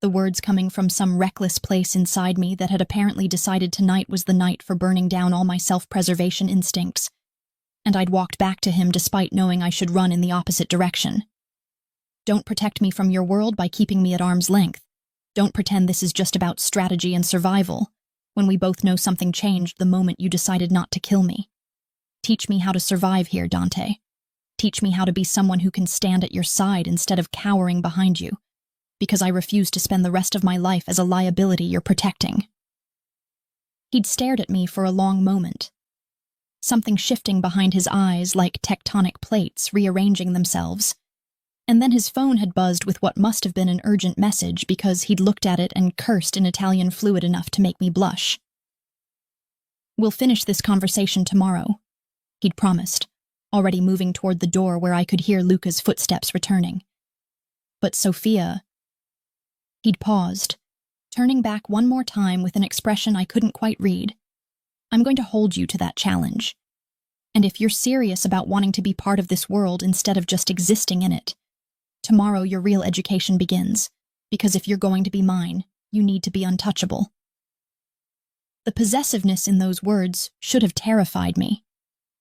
Speaker 1: the words coming from some reckless place inside me that had apparently decided tonight was the night for burning down all my self-preservation instincts, and I'd walked back to him despite knowing I should run in the opposite direction. Don't protect me from your world by keeping me at arm's length. Don't pretend this is just about strategy and survival, when we both know something changed the moment you decided not to kill me. Teach me how to survive here, Dante. Teach me how to be someone who can stand at your side instead of cowering behind you, because I refuse to spend the rest of my life as a liability you're protecting. He'd stared at me for a long moment, something shifting behind his eyes like tectonic plates rearranging themselves, and then his phone had buzzed with what must have been an urgent message because he'd looked at it and cursed in Italian fluid enough to make me blush. We'll finish this conversation tomorrow, he'd promised, already moving toward the door where I could hear Luca's footsteps returning. But Sophia... He'd paused, turning back one more time with an expression I couldn't quite read. I'm going to hold you to that challenge. And if you're serious about wanting to be part of this world instead of just existing in it, tomorrow your real education begins, because if you're going to be mine, you need to be untouchable. The possessiveness in those words should have terrified me,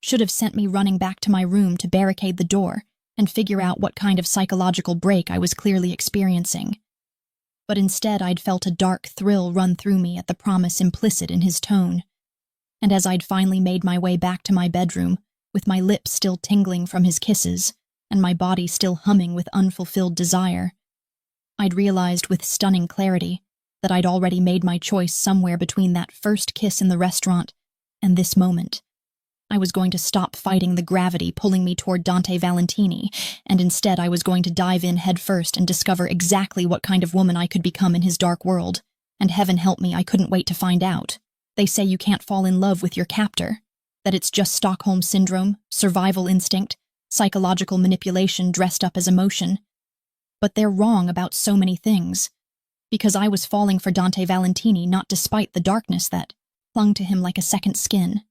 Speaker 1: should have sent me running back to my room to barricade the door and figure out what kind of psychological break I was clearly experiencing. But instead I'd felt a dark thrill run through me at the promise implicit in his tone, and as I'd finally made my way back to my bedroom, with my lips still tingling from his kisses, and my body still humming with unfulfilled desire, I'd realized with stunning clarity that I'd already made my choice somewhere between that first kiss in the restaurant and this moment. I was going to stop fighting the gravity pulling me toward Dante Valentini, and instead I was going to dive in headfirst and discover exactly what kind of woman I could become in his dark world. And heaven help me, I couldn't wait to find out. They say you can't fall in love with your captor, that it's just Stockholm Syndrome, survival instinct, psychological manipulation dressed up as emotion. But they're wrong about so many things, because I was falling for Dante Valentini not despite the darkness that clung to him like a second skin,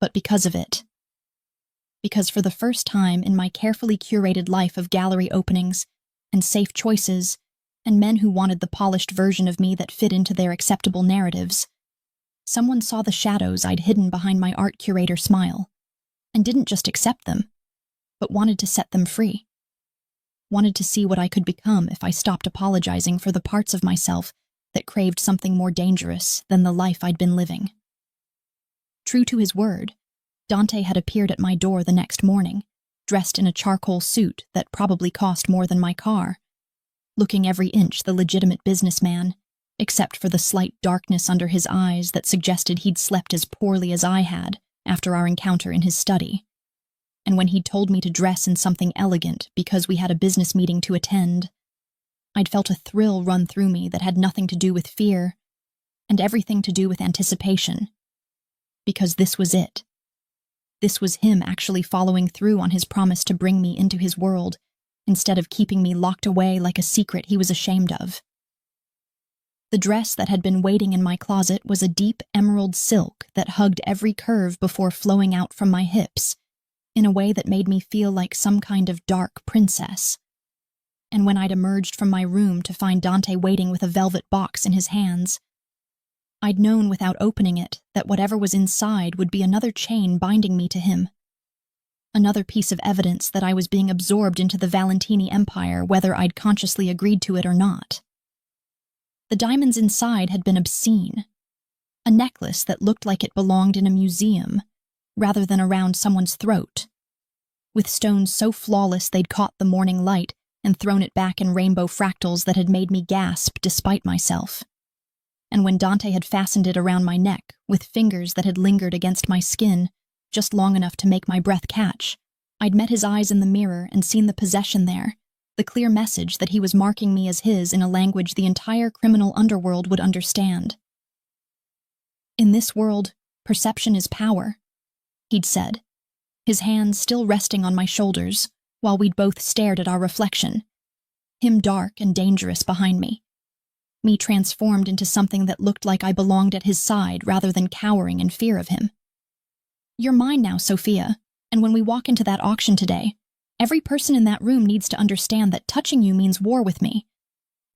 Speaker 1: but because of it. Because for the first time in my carefully curated life of gallery openings and safe choices and men who wanted the polished version of me that fit into their acceptable narratives, someone saw the shadows I'd hidden behind my art curator smile and didn't just accept them, but wanted to set them free. Wanted to see what I could become if I stopped apologizing for the parts of myself that craved something more dangerous than the life I'd been living. True to his word, Dante had appeared at my door the next morning, dressed in a charcoal suit that probably cost more than my car, looking every inch the legitimate businessman, except for the slight darkness under his eyes that suggested he'd slept as poorly as I had after our encounter in his study. And when he'd told me to dress in something elegant because we had a business meeting to attend, I'd felt a thrill run through me that had nothing to do with fear and everything to do with anticipation. Because this was it. This was him actually following through on his promise to bring me into his world, instead of keeping me locked away like a secret he was ashamed of. The dress that had been waiting in my closet was a deep emerald silk that hugged every curve before flowing out from my hips, in a way that made me feel like some kind of dark princess. And when I'd emerged from my room to find Dante waiting with a velvet box in his hands, I'd known without opening it that whatever was inside would be another chain binding me to him. Another piece of evidence that I was being absorbed into the Valentini empire, whether I'd consciously agreed to it or not. The diamonds inside had been obscene. A necklace that looked like it belonged in a museum, rather than around someone's throat, with stones so flawless they'd caught the morning light and thrown it back in rainbow fractals that had made me gasp despite myself. And when Dante had fastened it around my neck with fingers that had lingered against my skin just long enough to make my breath catch, I'd met his eyes in the mirror and seen the possession there, the clear message that he was marking me as his in a language the entire criminal underworld would understand. In this world, perception is power, he'd said, his hands still resting on my shoulders while we'd both stared at our reflection, him dark and dangerous behind me. Me transformed into something that looked like I belonged at his side rather than cowering in fear of him. You're mine now, Sophia, and when we walk into that auction today, Every person in that room needs to understand that touching you means war with me,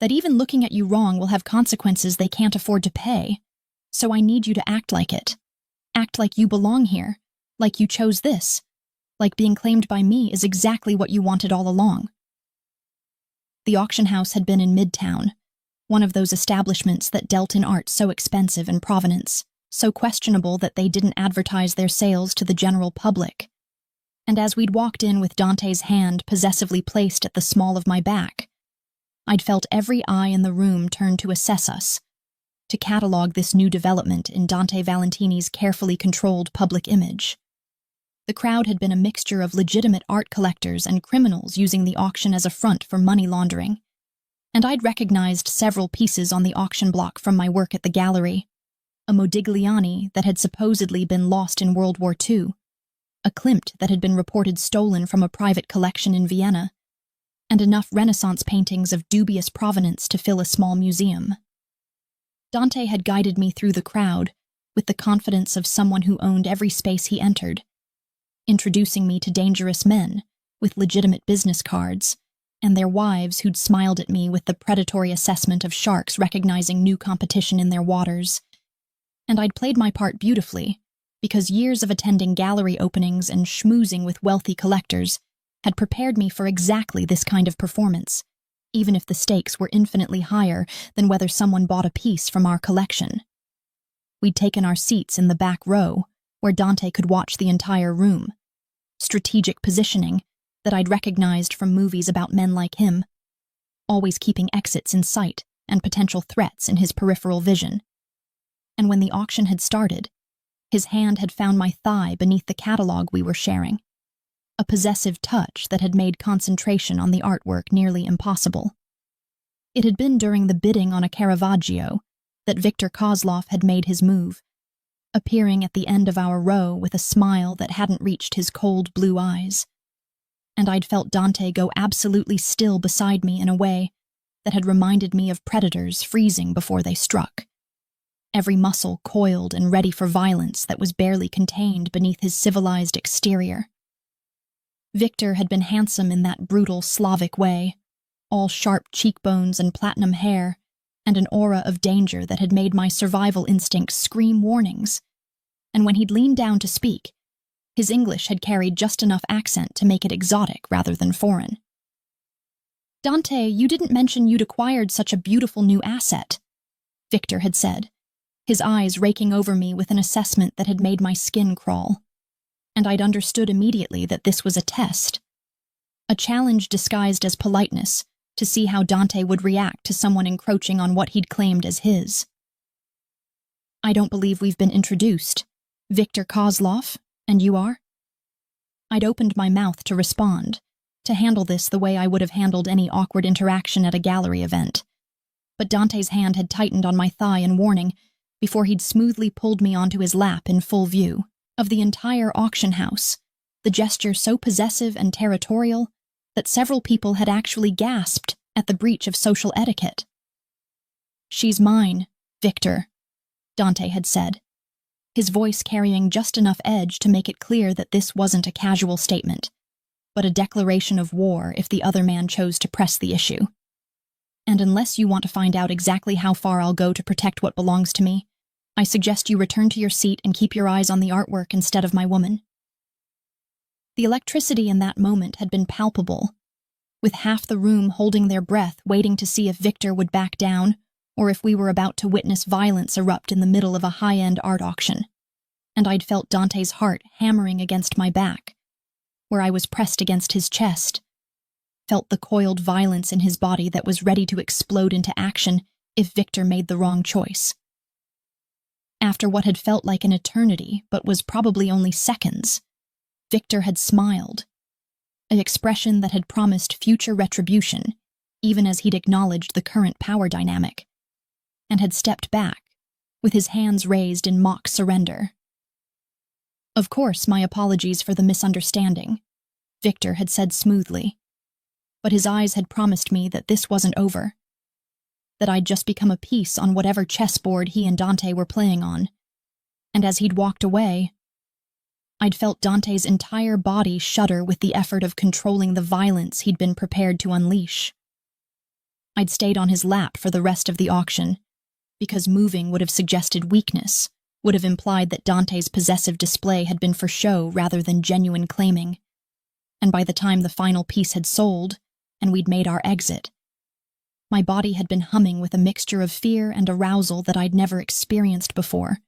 Speaker 1: that even looking at you wrong will have consequences they can't afford to pay. So I need you to act like it. Act like you belong here, like you chose this, like being claimed by me is exactly what you wanted all along. The auction house had been in Midtown, one of those establishments that dealt in art so expensive in provenance, so questionable that they didn't advertise their sales to the general public. And as we'd walked in with Dante's hand possessively placed at the small of my back, I'd felt every eye in the room turn to assess us, to catalog this new development in Dante Valentini's carefully controlled public image. The crowd had been a mixture of legitimate art collectors and criminals using the auction as a front for money laundering, and I'd recognized several pieces on the auction block from my work at the gallery. A Modigliani that had supposedly been lost in World War II, a Klimt that had been reported stolen from a private collection in Vienna, and enough Renaissance paintings of dubious provenance to fill a small museum. Dante had guided me through the crowd with the confidence of someone who owned every space he entered, introducing me to dangerous men with legitimate business cards, and their wives who'd smiled at me with the predatory assessment of sharks recognizing new competition in their waters. And I'd played my part beautifully, because years of attending gallery openings and schmoozing with wealthy collectors had prepared me for exactly this kind of performance, even if the stakes were infinitely higher than whether someone bought a piece from our collection. We'd taken our seats in the back row, where Dante could watch the entire room. Strategic positioning that I'd recognized from movies about men like him, always keeping exits in sight and potential threats in his peripheral vision. And when the auction had started, his hand had found my thigh beneath the catalog we were sharing, a possessive touch that had made concentration on the artwork nearly impossible. It had been during the bidding on a Caravaggio that Victor Kozlov had made his move, appearing at the end of our row with a smile that hadn't reached his cold blue eyes. And I'd felt Dante go absolutely still beside me in a way that had reminded me of predators freezing before they struck. Every muscle coiled and ready for violence that was barely contained beneath his civilized exterior. Victor had been handsome in that brutal Slavic way, all sharp cheekbones and platinum hair, and an aura of danger that had made my survival instincts scream warnings. And when he'd leaned down to speak, his English had carried just enough accent to make it exotic rather than foreign. "Dante, you didn't mention you'd acquired such a beautiful new asset," Victor had said, his eyes raking over me with an assessment that had made my skin crawl. And I'd understood immediately that this was a test. A challenge disguised as politeness to see how Dante would react to someone encroaching on what he'd claimed as his. "I don't believe we've been introduced. Victor Kozlov, and you are?" I'd opened my mouth to respond, to handle this the way I would have handled any awkward interaction at a gallery event. But Dante's hand had tightened on my thigh in warning before he'd smoothly pulled me onto his lap in full view of the entire auction house, the gesture so possessive and territorial that several people had actually gasped at the breach of social etiquette. "She's mine, Victor," Dante had said, his voice carrying just enough edge to make it clear that this wasn't a casual statement, but a declaration of war if the other man chose to press the issue. "And unless you want to find out exactly how far I'll go to protect what belongs to me, I suggest you return to your seat and keep your eyes on the artwork instead of my woman." The electricity in that moment had been palpable, with half the room holding their breath waiting to see if Victor would back down or if we were about to witness violence erupt in the middle of a high-end art auction. And I'd felt Dante's heart hammering against my back, where I was pressed against his chest, felt the coiled violence in his body that was ready to explode into action if Victor made the wrong choice. After what had felt like an eternity, but was probably only seconds, Victor had smiled, an expression that had promised future retribution, even as he'd acknowledged the current power dynamic, and had stepped back, with his hands raised in mock surrender. "Of course, my apologies for the misunderstanding," Victor had said smoothly, but his eyes had promised me that this wasn't over, that I'd just become a piece on whatever chessboard he and Dante were playing on. And as he'd walked away, I'd felt Dante's entire body shudder with the effort of controlling the violence he'd been prepared to unleash. I'd stayed on his lap for the rest of the auction, because moving would have suggested weakness, would have implied that Dante's possessive display had been for show rather than genuine claiming. And by the time the final piece had sold, and we'd made our exit, my body had been humming with a mixture of fear and arousal that I'd never experienced before,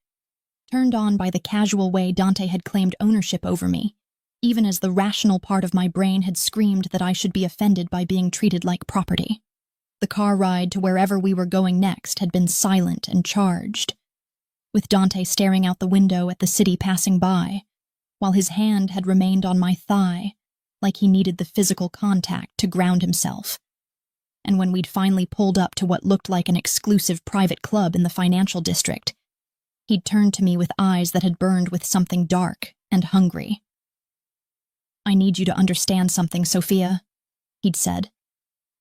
Speaker 1: turned on by the casual way Dante had claimed ownership over me, even as the rational part of my brain had screamed that I should be offended by being treated like property. The car ride to wherever we were going next had been silent and charged, with Dante staring out the window at the city passing by, while his hand had remained on my thigh, like he needed the physical contact to ground himself. And when we'd finally pulled up to what looked like an exclusive private club in the financial district, he'd turned to me with eyes that had burned with something dark and hungry. "I need you to understand something, Sophia," he'd said,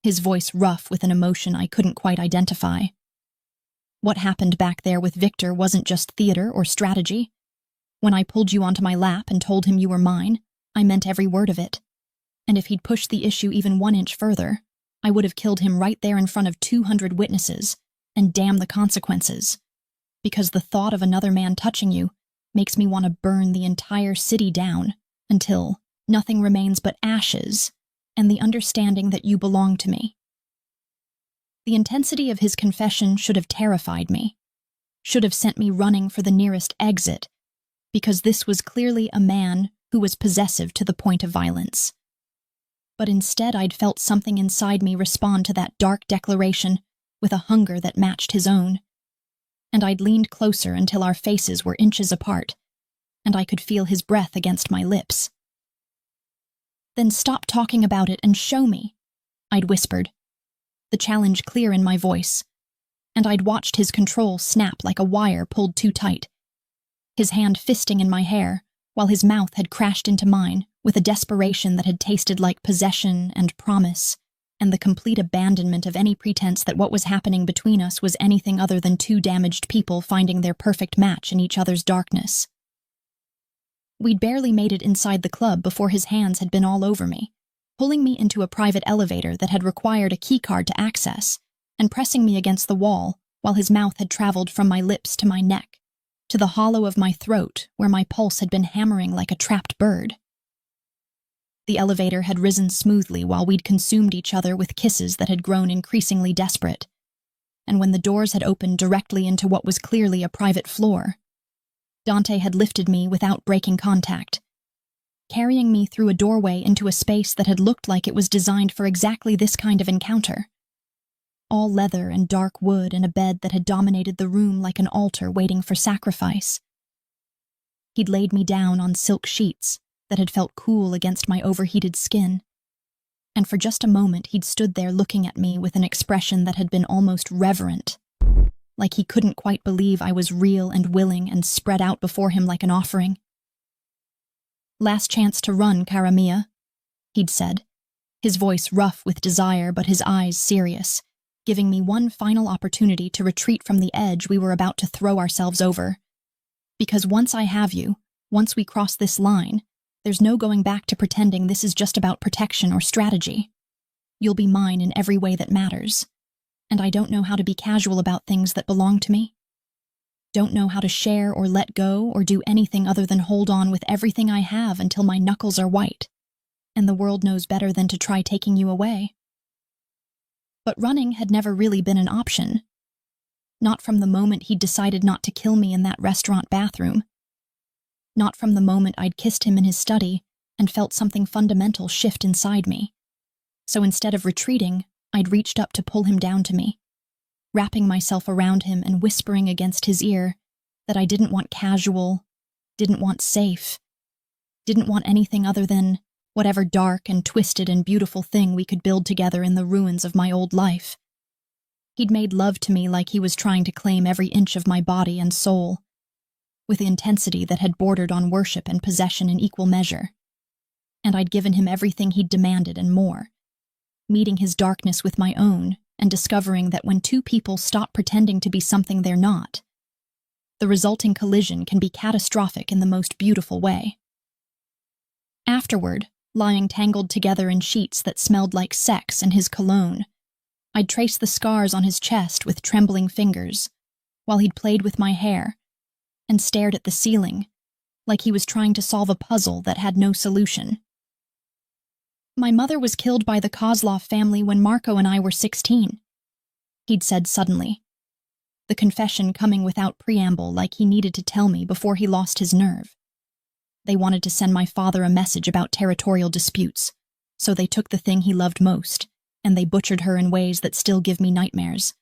Speaker 1: his voice rough with an emotion I couldn't quite identify. "What happened back there with Victor wasn't just theater or strategy. When I pulled you onto my lap and told him you were mine, I meant every word of it. And if he'd pushed the issue even 1 inch further, I would have killed him right there in front of 200 witnesses, and damn the consequences. Because the thought of another man touching you makes me want to burn the entire city down until nothing remains but ashes and the understanding that you belong to me." The intensity of his confession should have terrified me, should have sent me running for the nearest exit, because this was clearly a man who was possessive to the point of violence. But instead I'd felt something inside me respond to that dark declaration with a hunger that matched his own. And I'd leaned closer until our faces were inches apart, and I could feel his breath against my lips. "Then stop talking about it and show me," I'd whispered, the challenge clear in my voice, and I'd watched his control snap like a wire pulled too tight, his hand fisting in my hair, while his mouth had crashed into mine with a desperation that had tasted like possession and promise, and the complete abandonment of any pretense that what was happening between us was anything other than two damaged people finding their perfect match in each other's darkness. We'd barely made it inside the club before his hands had been all over me, pulling me into a private elevator that had required a keycard to access, and pressing me against the wall while his mouth had traveled from my lips to my neck, to the hollow of my throat where my pulse had been hammering like a trapped bird. The elevator had risen smoothly while we'd consumed each other with kisses that had grown increasingly desperate, and when the doors had opened directly into what was clearly a private floor, Dante had lifted me without breaking contact, carrying me through a doorway into a space that had looked like it was designed for exactly this kind of encounter. All leather and dark wood and a bed that had dominated the room like an altar waiting for sacrifice. He'd laid me down on silk sheets that had felt cool against my overheated skin, and for just a moment he'd stood there looking at me with an expression that had been almost reverent, like he couldn't quite believe I was real and willing and spread out before him like an offering. "Last chance to run, cara mia," he'd said, his voice rough with desire but his eyes serious, giving me one final opportunity to retreat from the edge we were about to throw ourselves over. "Because once I have you, once we cross this line, there's no going back to pretending this is just about protection or strategy. You'll be mine in every way that matters, and I don't know how to be casual about things that belong to me. Don't know how to share or let go or do anything other than hold on with everything I have until my knuckles are white, and the world knows better than to try taking you away." But running had never really been an option. Not from the moment he'd decided not to kill me in that restaurant bathroom. Not from the moment I'd kissed him in his study and felt something fundamental shift inside me. So instead of retreating, I'd reached up to pull him down to me, wrapping myself around him and whispering against his ear that I didn't want casual, didn't want safe, didn't want anything other than whatever dark and twisted and beautiful thing we could build together in the ruins of my old life. He'd made love to me like he was trying to claim every inch of my body and soul, with intensity that had bordered on worship and possession in equal measure. And I'd given him everything he'd demanded and more, meeting his darkness with my own and discovering that when two people stop pretending to be something they're not, the resulting collision can be catastrophic in the most beautiful way. afterward, lying tangled together in sheets that smelled like sex and his cologne, I'd trace the scars on his chest with trembling fingers, while he'd played with my hair and stared at the ceiling, like he was trying to solve a puzzle that had no solution. My mother was killed by the Kozlov family when Marco and I were 16, he'd said suddenly, the confession coming without preamble like he needed to tell me before he lost his nerve. They wanted to send my father a message about territorial disputes, so they took the thing he loved most, and they butchered her in ways that still give me nightmares.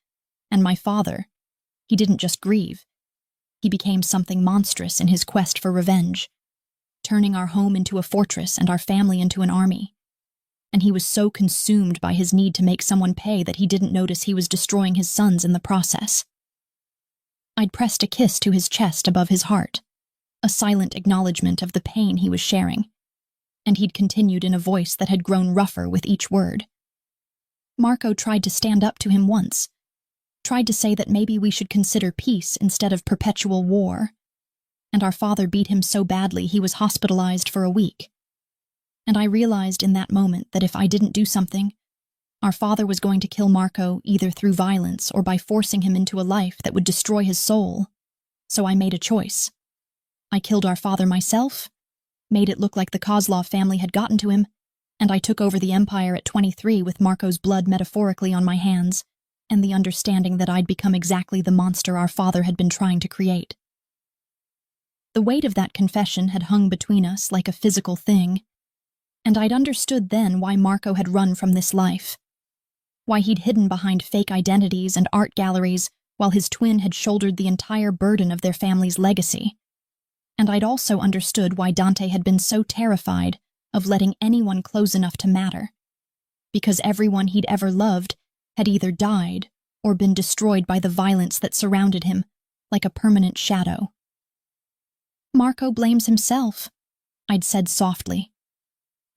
Speaker 1: And my father, he didn't just grieve. He became something monstrous in his quest for revenge, turning our home into a fortress and our family into an army. And he was so consumed by his need to make someone pay that he didn't notice he was destroying his sons in the process. I'd pressed a kiss to his chest above his heart, a silent acknowledgement of the pain he was sharing, and he'd continued in a voice that had grown rougher with each word. Marco tried to stand up to him once, tried to say that maybe we should consider peace instead of perpetual war, and our father beat him so badly he was hospitalized for a week. And I realized in that moment that if I didn't do something, our father was going to kill Marco either through violence or by forcing him into a life that would destroy his soul. So I made a choice. I killed our father myself, made it look like the Kozlov family had gotten to him, and I took over the empire at 23 with Marco's blood metaphorically on my hands, and the understanding that I'd become exactly the monster our father had been trying to create. The weight of that confession had hung between us like a physical thing, and I'd understood then why Marco had run from this life, why he'd hidden behind fake identities and art galleries while his twin had shouldered the entire burden of their family's legacy. And I'd also understood why Dante had been so terrified of letting anyone close enough to matter, because everyone he'd ever loved had either died or been destroyed by the violence that surrounded him, like a permanent shadow. Marco blames himself, I'd said softly,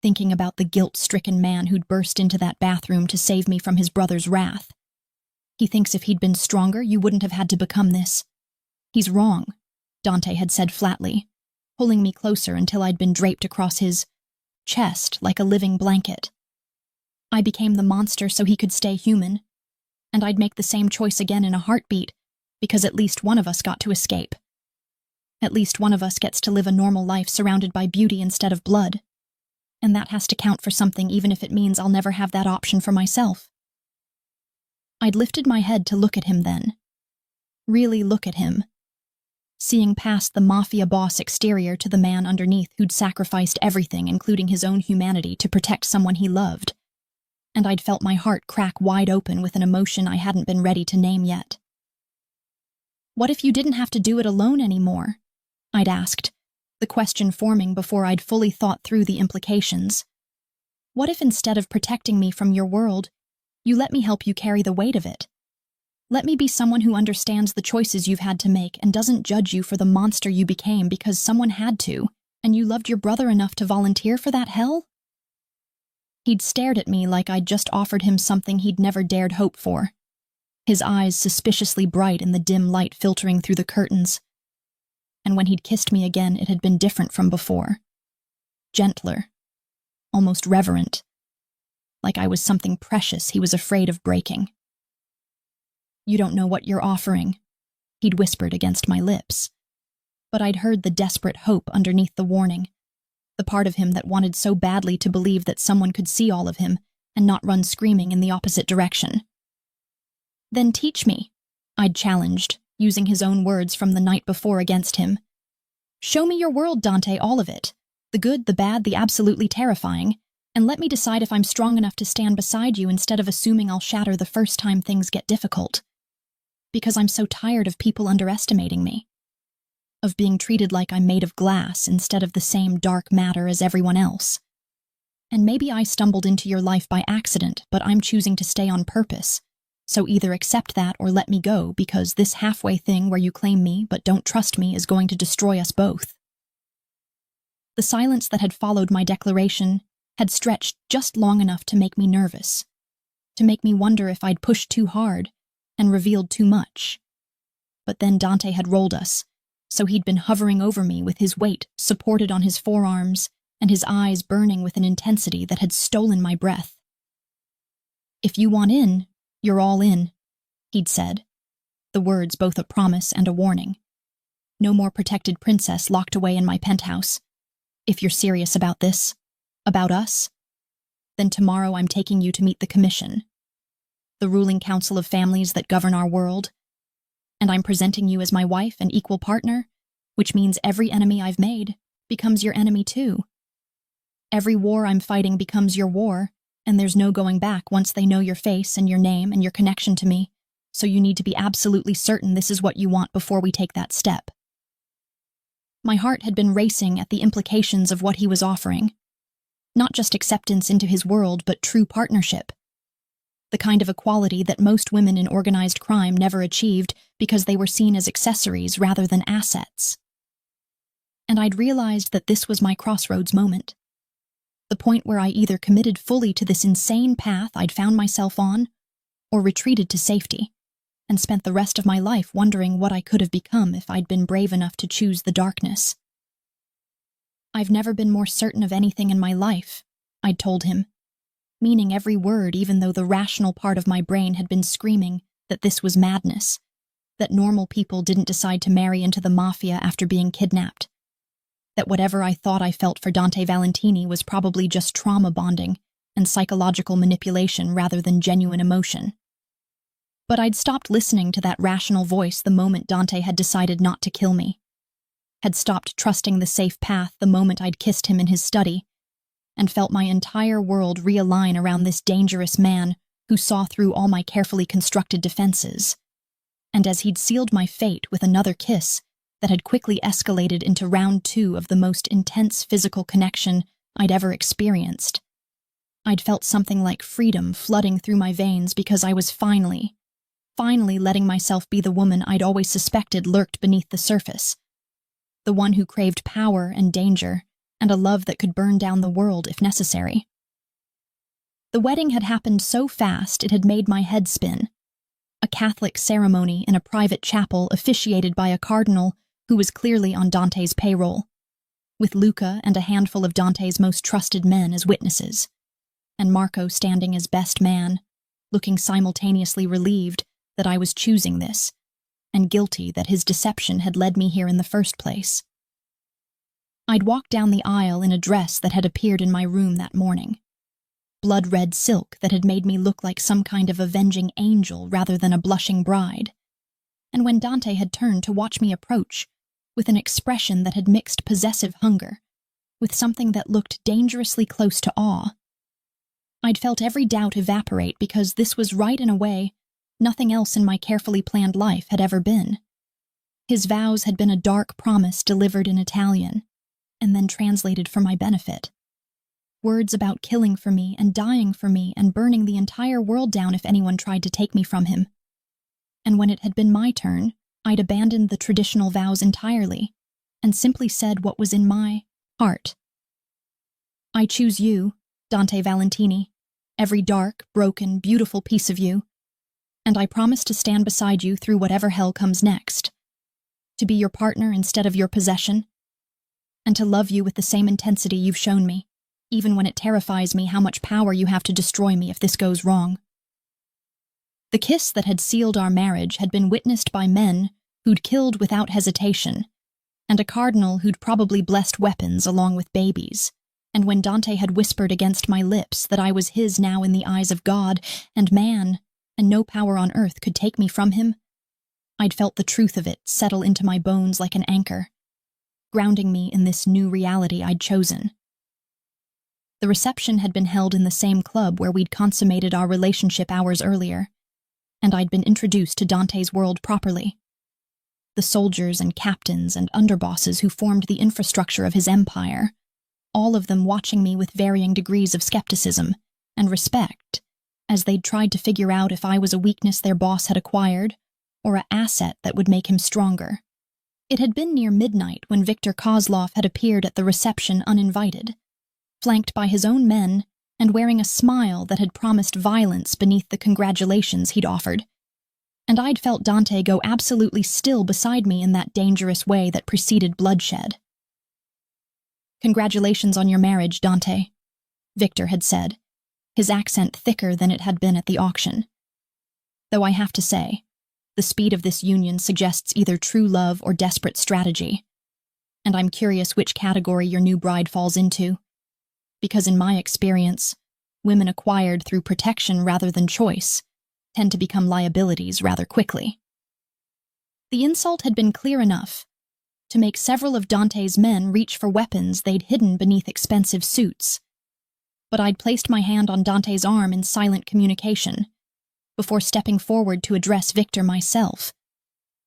Speaker 1: thinking about the guilt-stricken man who'd burst into that bathroom to save me from his brother's wrath. He thinks if he'd been stronger, you wouldn't have had to become this. He's wrong, Dante had said flatly, pulling me closer until I'd been draped across his chest like a living blanket. I became the monster so he could stay human, and I'd make the same choice again in a heartbeat, because at least one of us got to escape. At least one of us gets to live a normal life surrounded by beauty instead of blood. And that has to count for something even if it means I'll never have that option for myself. I'd lifted my head to look at him then. Really look at him. Seeing past the Mafia boss exterior to the man underneath who'd sacrificed everything, including his own humanity, to protect someone he loved. And I'd felt my heart crack wide open with an emotion I hadn't been ready to name yet. What if you didn't have to do it alone anymore? I'd asked, the question forming before I'd fully thought through the implications. What if instead of protecting me from your world, you let me help you carry the weight of it? Let me be someone who understands the choices you've had to make and doesn't judge you for the monster you became because someone had to, and you loved your brother enough to volunteer for that hell? He'd stared at me like I'd just offered him something he'd never dared hope for, his eyes suspiciously bright in the dim light filtering through the curtains. And when he'd kissed me again, it had been different from before. Gentler, almost reverent, like I was something precious he was afraid of breaking. You don't know what you're offering, he'd whispered against my lips. But I'd heard the desperate hope underneath the warning, the part of him that wanted so badly to believe that someone could see all of him and not run screaming in the opposite direction. Then teach me, I'd challenged, using his own words from the night before against him. Show me your world, Dante, all of it. The good, the bad, the absolutely terrifying. And let me decide if I'm strong enough to stand beside you instead of assuming I'll shatter the first time things get difficult. Because I'm so tired of people underestimating me. Of being treated like I'm made of glass instead of the same dark matter as everyone else. And maybe I stumbled into your life by accident, but I'm choosing to stay on purpose. So either accept that or let me go, because this halfway thing where you claim me but don't trust me is going to destroy us both. The silence that had followed my declaration had stretched just long enough to make me nervous, to make me wonder if I'd pushed too hard and revealed too much. But then Dante had rolled us, so he'd been hovering over me with his weight supported on his forearms and his eyes burning with an intensity that had stolen my breath. "If you want in, you're all in," he'd said, the words both a promise and a warning. "No more protected princess locked away in my penthouse. If you're serious about this, about us, then tomorrow I'm taking you to meet the Commission, the ruling council of families that govern our world, and I'm presenting you as my wife and equal partner, which means every enemy I've made becomes your enemy too. Every war I'm fighting becomes your war, and there's no going back once they know your face and your name and your connection to me, so you need to be absolutely certain this is what you want before we take that step." My heart had been racing at the implications of what he was offering. Not just acceptance into his world, but true partnership. The kind of equality that most women in organized crime never achieved because they were seen as accessories rather than assets. And I'd realized that this was my crossroads moment. The point where I either committed fully to this insane path I'd found myself on, or retreated to safety, and spent the rest of my life wondering what I could have become if I'd been brave enough to choose the darkness. "I've never been more certain of anything in my life," I'd told him, meaning every word even though the rational part of my brain had been screaming that this was madness, that normal people didn't decide to marry into the Mafia after being kidnapped, that whatever I thought I felt for Dante Valentini was probably just trauma bonding and psychological manipulation rather than genuine emotion. But I'd stopped listening to that rational voice the moment Dante had decided not to kill me, had stopped trusting the safe path the moment I'd kissed him in his study, and felt my entire world realign around this dangerous man who saw through all my carefully constructed defenses. And as he'd sealed my fate with another kiss that had quickly escalated into round 2 of the most intense physical connection I'd ever experienced, I'd felt something like freedom flooding through my veins because I was finally letting myself be the woman I'd always suspected lurked beneath the surface, the one who craved power and danger and a love that could burn down the world if necessary. The wedding had happened so fast it had made my head spin. A Catholic ceremony in a private chapel officiated by a cardinal who was clearly on Dante's payroll, with Luca and a handful of Dante's most trusted men as witnesses, and Marco standing as best man, looking simultaneously relieved that I was choosing this, and guilty that his deception had led me here in the first place. I'd walked down the aisle in a dress that had appeared in my room that morning, blood-red silk that had made me look like some kind of avenging angel rather than a blushing bride, and when Dante had turned to watch me approach, with an expression that had mixed possessive hunger with something that looked dangerously close to awe, I'd felt every doubt evaporate because this was right in a way nothing else in my carefully planned life had ever been. His vows had been a dark promise delivered in Italian, and then translated for my benefit. Words about killing for me and dying for me and burning the entire world down if anyone tried to take me from him. And when it had been my turn, I'd abandoned the traditional vows entirely, and simply said what was in my heart. "I choose you, Dante Valentini, every dark, broken, beautiful piece of you, and I promise to stand beside you through whatever hell comes next, to be your partner instead of your possession, and to love you with the same intensity you've shown me, even when it terrifies me how much power you have to destroy me if this goes wrong." The kiss that had sealed our marriage had been witnessed by men who'd killed without hesitation, and a cardinal who'd probably blessed weapons along with babies, and when Dante had whispered against my lips that I was his now in the eyes of God and man, and no power on earth could take me from him, I'd felt the truth of it settle into my bones like an anchor, grounding me in this new reality I'd chosen. The reception had been held in the same club where we'd consummated our relationship hours earlier, and I'd been introduced to Dante's world properly. The soldiers and captains and underbosses who formed the infrastructure of his empire, all of them watching me with varying degrees of skepticism and respect, as they'd tried to figure out if I was a weakness their boss had acquired, or an asset that would make him stronger. It had been near midnight when Viktor Kozlov had appeared at the reception uninvited, flanked by his own men and wearing a smile that had promised violence beneath the congratulations he'd offered. And I'd felt Dante go absolutely still beside me in that dangerous way that preceded bloodshed. Congratulations on your marriage, Dante, Victor had said, his accent thicker than it had been at the auction. Though I have to say, the speed of this union suggests either true love or desperate strategy. And I'm curious which category your new bride falls into. Because in my experience, women acquired through protection rather than choice tend to become liabilities rather quickly. The insult had been clear enough to make several of Dante's men reach for weapons they'd hidden beneath expensive suits. But I'd placed my hand on Dante's arm in silent communication before stepping forward to address Victor myself,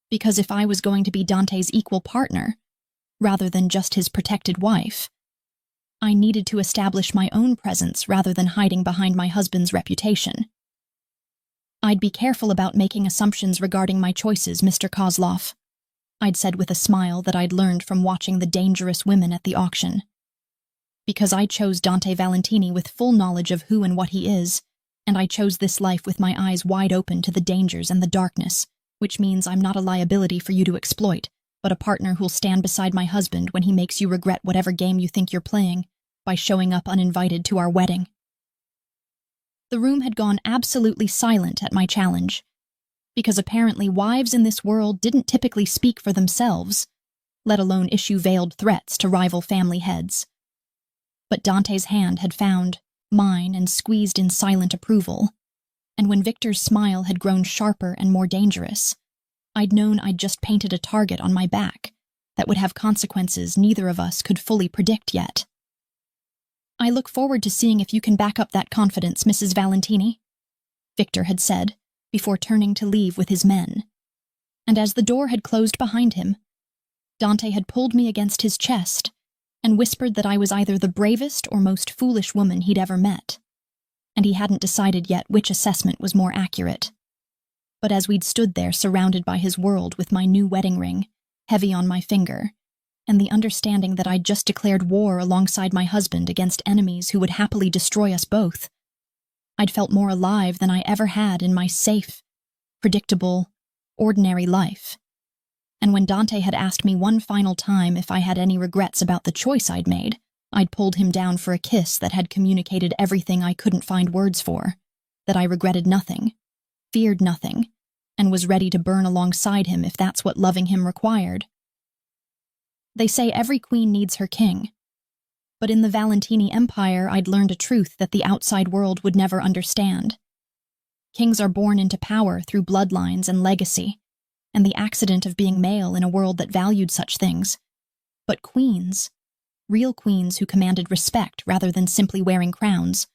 Speaker 1: because if I was going to be Dante's equal partner, rather than just his protected wife, I needed to establish my own presence rather than hiding behind my husband's reputation. I'd be careful about making assumptions regarding my choices, Mr. Kozlov, I'd said with a smile that I'd learned from watching the dangerous women at the auction. Because I chose Dante Valentini with full knowledge of who and what he is, and I chose this life with my eyes wide open to the dangers and the darkness, which means I'm not a liability for you to exploit, but a partner who'll stand beside my husband when he makes you regret whatever game you think you're playing by showing up uninvited to our wedding. The room had gone absolutely silent at my challenge, because apparently wives in this world didn't typically speak for themselves, let alone issue veiled threats to rival family heads. But Dante's hand had found mine and squeezed in silent approval, and when Victor's smile had grown sharper and more dangerous, I'd known I'd just painted a target on my back that would have consequences neither of us could fully predict yet. I look forward to seeing if you can back up that confidence, Mrs. Valentini, Victor had said, before turning to leave with his men. And as the door had closed behind him, Dante had pulled me against his chest and whispered that I was either the bravest or most foolish woman he'd ever met, and he hadn't decided yet which assessment was more accurate. But as we'd stood there surrounded by his world with my new wedding ring, heavy on my finger, and the understanding that I'd just declared war alongside my husband against enemies who would happily destroy us both, I'd felt more alive than I ever had in my safe, predictable, ordinary life. And when Dante had asked me one final time if I had any regrets about the choice I'd made, I'd pulled him down for a kiss that had communicated everything I couldn't find words for, that I regretted nothing, feared nothing, and was ready to burn alongside him if that's what loving him required. They say every queen needs her king, but in the Valentini Empire I'd learned a truth that the outside world would never understand. Kings are born into power through bloodlines and legacy, and the accident of being male in a world that valued such things. But queens, real queens who commanded respect rather than simply wearing crowns,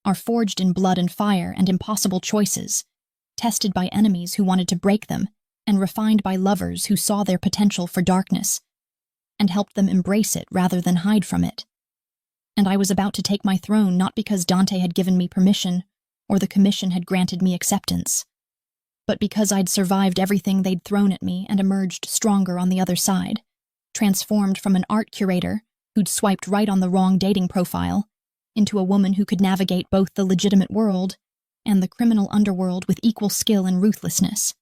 Speaker 1: are forged in blood and fire and impossible choices, tested by enemies who wanted to break them, and refined by lovers who saw their potential for darkness, and helped them embrace it rather than hide from it. And I was about to take my throne not because Dante had given me permission, or the commission had granted me acceptance, but because I'd survived everything they'd thrown at me and emerged stronger on the other side, transformed from an art curator who'd swiped right on the wrong dating profile into a woman who could navigate both the legitimate world and the criminal underworld with equal skill and ruthlessness.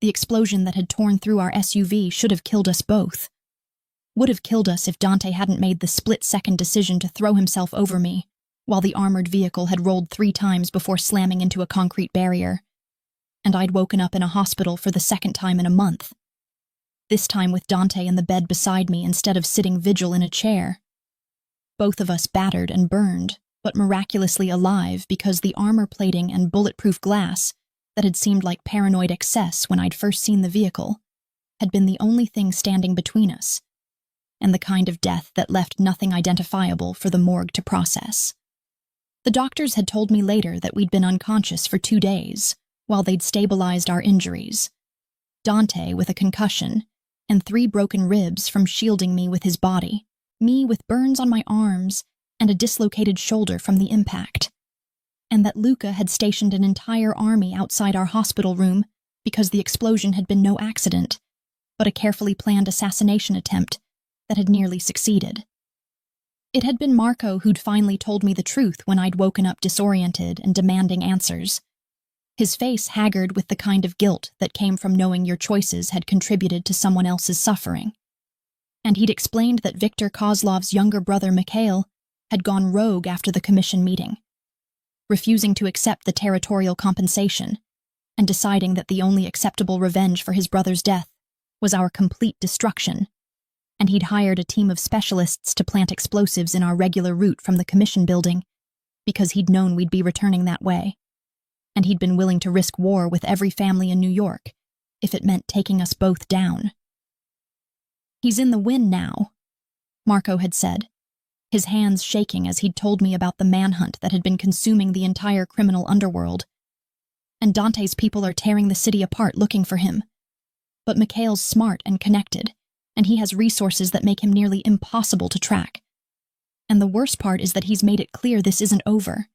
Speaker 1: The explosion that had torn through our SUV should have killed us both. Would have killed us if Dante hadn't made the split-second decision to throw himself over me, while the armored vehicle had rolled 3 times before slamming into a concrete barrier. And I'd woken up in a hospital for the second time in a month. This time with Dante in the bed beside me instead of sitting vigil in a chair. Both of us battered and burned, but miraculously alive because the armor plating and bulletproof glass that had seemed like paranoid excess when I'd first seen the vehicle had been the only thing standing between us, and the kind of death that left nothing identifiable for the morgue to process. The doctors had told me later that we'd been unconscious for 2 days, while they'd stabilized our injuries. Dante with a concussion, and 3 broken ribs from shielding me with his body, me with burns on my arms and a dislocated shoulder from the impact. And that Luca had stationed an entire army outside our hospital room because the explosion had been no accident, but a carefully planned assassination attempt that had nearly succeeded. It had been Marco who'd finally told me the truth when I'd woken up disoriented and demanding answers. His face haggard with the kind of guilt that came from knowing your choices had contributed to someone else's suffering. And he'd explained that Viktor Kozlov's younger brother Mikhail had gone rogue after the commission meeting, refusing to accept the territorial compensation and deciding that the only acceptable revenge for his brother's death was our complete destruction. And he'd hired a team of specialists to plant explosives in our regular route from the commission building because he'd known we'd be returning that way. And he'd been willing to risk war with every family in New York if it meant taking us both down. "He's in the wind now," Marco had said, his hands shaking as he'd told me about the manhunt that had been consuming the entire criminal underworld. "And Dante's people are tearing the city apart looking for him. But Mikhail's smart and connected, and he has resources that make him nearly impossible to track. And the worst part is that he's made it clear this isn't over,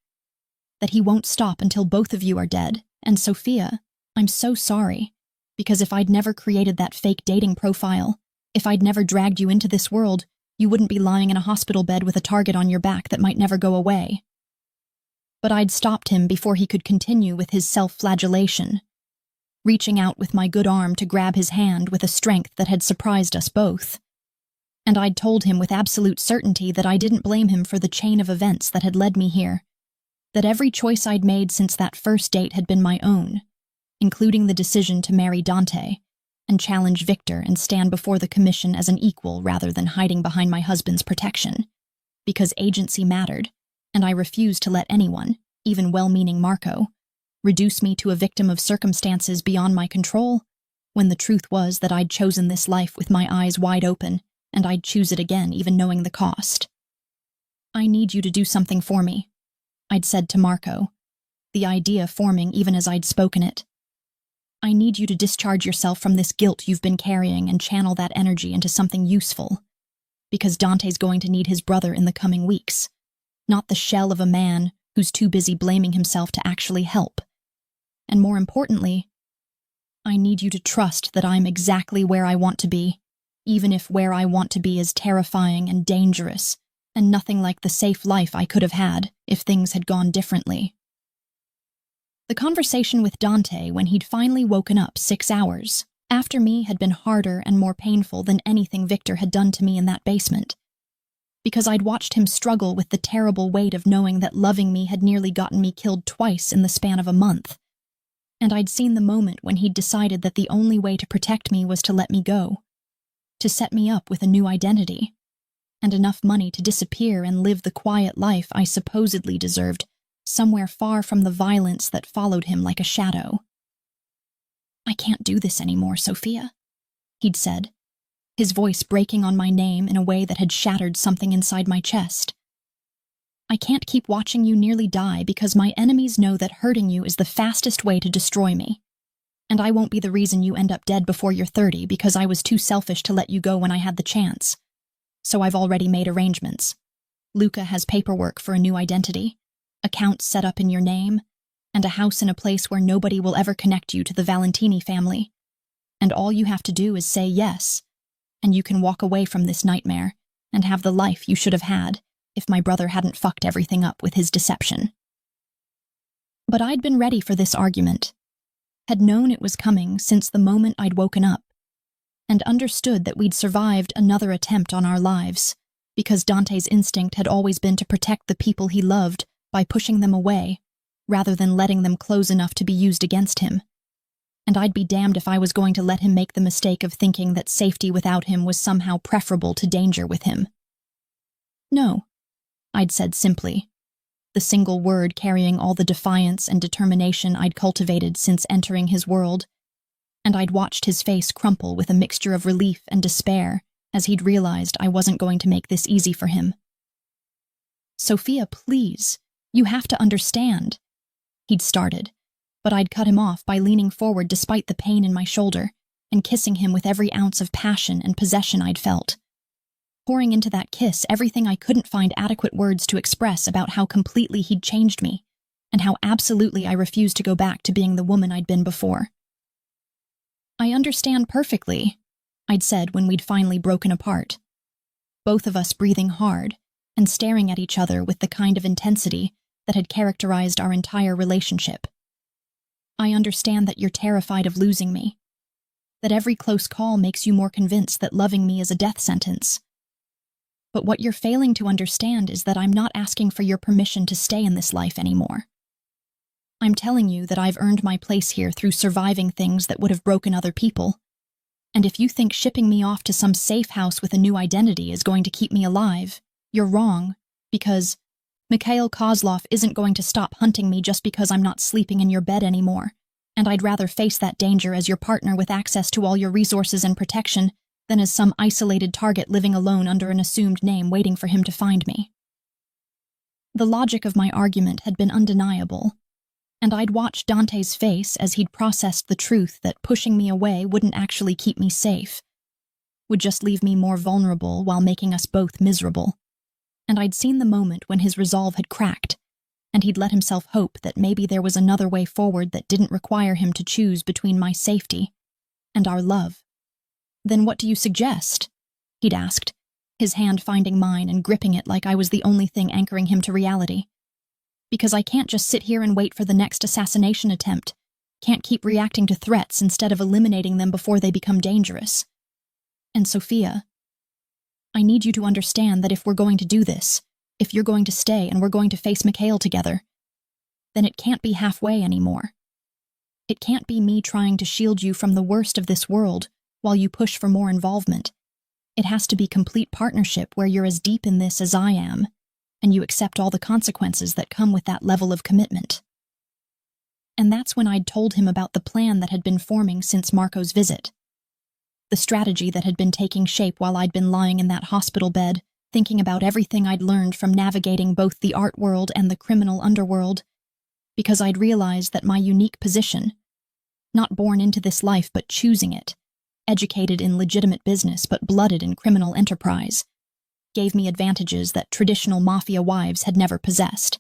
Speaker 1: that he won't stop until both of you are dead. And Sophia, I'm so sorry, because if I'd never created that fake dating profile, if I'd never dragged you into this world, you wouldn't be lying in a hospital bed with a target on your back that might never go away." But I'd stopped him before he could continue with his self-flagellation, reaching out with my good arm to grab his hand with a strength that had surprised us both. And I'd told him with absolute certainty that I didn't blame him for the chain of events that had led me here, that every choice I'd made since that first date had been my own, including the decision to marry Dante and challenge Viktor and stand before the commission as an equal rather than hiding behind my husband's protection, because agency mattered, and I refused to let anyone, even well-meaning Marco, reduce me to a victim of circumstances beyond my control, when the truth was that I'd chosen this life with my eyes wide open, and I'd choose it again even knowing the cost. "I need you to do something for me," I'd said to Marco, the idea forming even as I'd spoken it. "I need you to discharge yourself from this guilt you've been carrying and channel that energy into something useful, because Dante's going to need his brother in the coming weeks, not the shell of a man who's too busy blaming himself to actually help. And more importantly, I need you to trust that I'm exactly where I want to be, even if where I want to be is terrifying and dangerous, and nothing like the safe life I could have had if things had gone differently." The conversation with Dante when he'd finally woken up 6 hours after me had been harder and more painful than anything Viktor had done to me in that basement, because I'd watched him struggle with the terrible weight of knowing that loving me had nearly gotten me killed twice in the span of a month, and I'd seen the moment when he'd decided that the only way to protect me was to let me go, to set me up with a new identity, and enough money to disappear and live the quiet life I supposedly deserved somewhere far from the violence that followed him like a shadow. "I can't do this anymore, Sophia," he'd said, his voice breaking on my name in a way that had shattered something inside my chest. "I can't keep watching you nearly die because my enemies know that hurting you is the fastest way to destroy me. And I won't be the reason you end up dead before you're 30 because I was too selfish to let you go when I had the chance. So I've already made arrangements. Luca has paperwork for a new identity, accounts set up in your name, and a house in a place where nobody will ever connect you to the Valentini family. And all you have to do is say yes, and you can walk away from this nightmare and have the life you should have had if my brother hadn't fucked everything up with his deception." But I'd been ready for this argument, had known it was coming since the moment I'd woken up, and understood that we'd survived another attempt on our lives, because Dante's instinct had always been to protect the people he loved by pushing them away, rather than letting them close enough to be used against him. And I'd be damned if I was going to let him make the mistake of thinking that safety without him was somehow preferable to danger with him. "No," I'd said simply, the single word carrying all the defiance and determination I'd cultivated since entering his world, and I'd watched his face crumple with a mixture of relief and despair as he'd realized I wasn't going to make this easy for him. "Sophia, please, you have to understand," he'd started, but I'd cut him off by leaning forward despite the pain in my shoulder and kissing him with every ounce of passion and possession I'd felt, pouring into that kiss everything I couldn't find adequate words to express about how completely he'd changed me and how absolutely I refused to go back to being the woman I'd been before. "I understand perfectly," I'd said when we'd finally broken apart, both of us breathing hard and staring at each other with the kind of intensity that had characterized our entire relationship. "I understand that you're terrified of losing me. that every close call makes you more convinced that loving me is a death sentence. But what you're failing to understand is that I'm not asking for your permission to stay in this life anymore. I'm telling you that I've earned my place here through surviving things that would have broken other people. And if you think shipping me off to some safe house with a new identity is going to keep me alive, you're wrong, because Mikhail Kozlov isn't going to stop hunting me just because I'm not sleeping in your bed anymore, and I'd rather face that danger as your partner with access to all your resources and protection than as some isolated target living alone under an assumed name waiting for him to find me. The logic of my argument had been undeniable, and I'd watched Dante's face as he'd processed the truth that pushing me away wouldn't actually keep me safe, would just leave me more vulnerable while making us both miserable. And I'd seen the moment when his resolve had cracked, and he'd let himself hope that maybe there was another way forward that didn't require him to choose between my safety and our love. "Then what do you suggest?" he'd asked, his hand finding mine and gripping it like I was the only thing anchoring him to reality. Because I can't just sit here and wait for the next assassination attempt, can't keep reacting to threats instead of eliminating them before they become dangerous. And Sophia, I need you to understand that if we're going to do this, if you're going to stay and we're going to face Mikhail together, then it can't be halfway anymore. It can't be me trying to shield you from the worst of this world while you push for more involvement. It has to be complete partnership where you're as deep in this as I am, and you accept all the consequences that come with that level of commitment. And that's when I'd told him about the plan that had been forming since Marco's visit. The strategy that had been taking shape while I'd been lying in that hospital bed, thinking about everything I'd learned from navigating both the art world and the criminal underworld, because I'd realized that my unique position, not born into this life but choosing it, educated in legitimate business but blooded in criminal enterprise, gave me advantages that traditional Mafia wives had never possessed.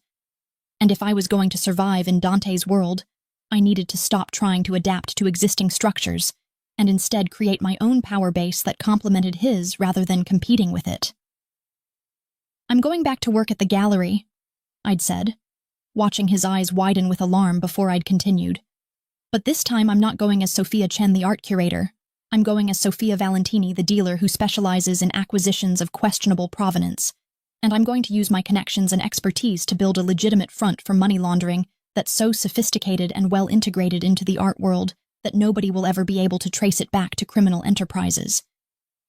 Speaker 1: And if I was going to survive in Dante's world, I needed to stop trying to adapt to existing structures and instead create my own power base that complemented his rather than competing with it. "I'm going back to work at the gallery," I'd said, watching his eyes widen with alarm before I'd continued. "But this time I'm not going as Sophia Chen, the art curator. I'm going as Sophia Valentini, the dealer who specializes in acquisitions of questionable provenance, and I'm going to use my connections and expertise to build a legitimate front for money laundering that's so sophisticated and well integrated into the art world that nobody will ever be able to trace it back to criminal enterprises.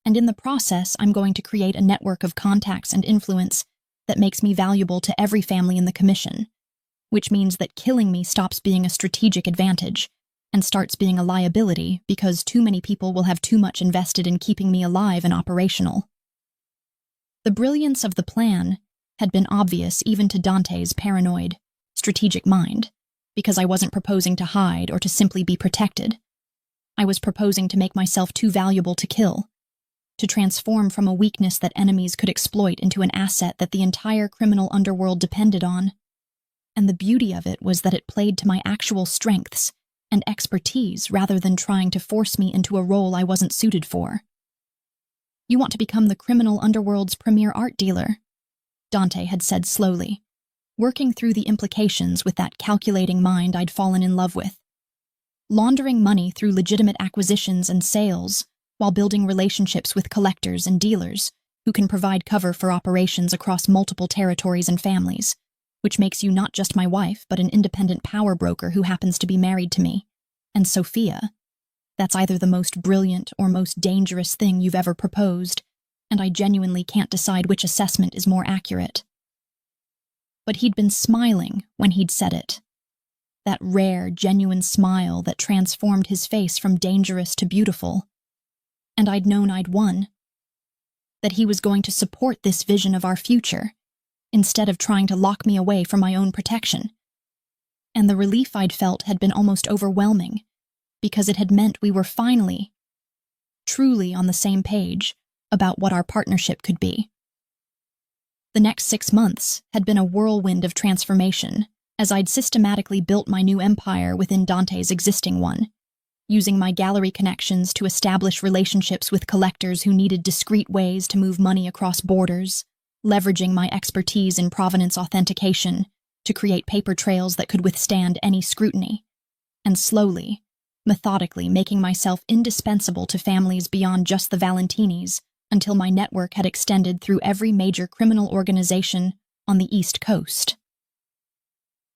Speaker 1: And in the process, I'm going to create a network of contacts and influence that makes me valuable to every family in the commission, which means that killing me stops being a strategic advantage and starts being a liability because too many people will have too much invested in keeping me alive and operational." The brilliance of the plan had been obvious even to Dante's paranoid, strategic mind, because I wasn't proposing to hide or to simply be protected. I was proposing to make myself too valuable to kill, to transform from a weakness that enemies could exploit into an asset that the entire criminal underworld depended on. And the beauty of it was that it played to my actual strengths and expertise rather than trying to force me into a role I wasn't suited for. "You want to become the criminal underworld's premier art dealer," Dante had said slowly, working through the implications with that calculating mind I'd fallen in love with. "Laundering money through legitimate acquisitions and sales while building relationships with collectors and dealers who can provide cover for operations across multiple territories and families, which makes you not just my wife but an independent power broker who happens to be married to me. And Sophia, that's either the most brilliant or most dangerous thing you've ever proposed, and I genuinely can't decide which assessment is more accurate." But he'd been smiling when he'd said it. That rare, genuine smile that transformed his face from dangerous to beautiful. And I'd known I'd won. That he was going to support this vision of our future, instead of trying to lock me away from my own protection. And the relief I'd felt had been almost overwhelming, because it had meant we were finally, truly on the same page about what our partnership could be. The next 6 months had been a whirlwind of transformation, as I'd systematically built my new empire within Dante's existing one, using my gallery connections to establish relationships with collectors who needed discreet ways to move money across borders, leveraging my expertise in provenance authentication to create paper trails that could withstand any scrutiny, and slowly, methodically making myself indispensable to families beyond just the Valentinis until my network had extended through every major criminal organization on the East Coast.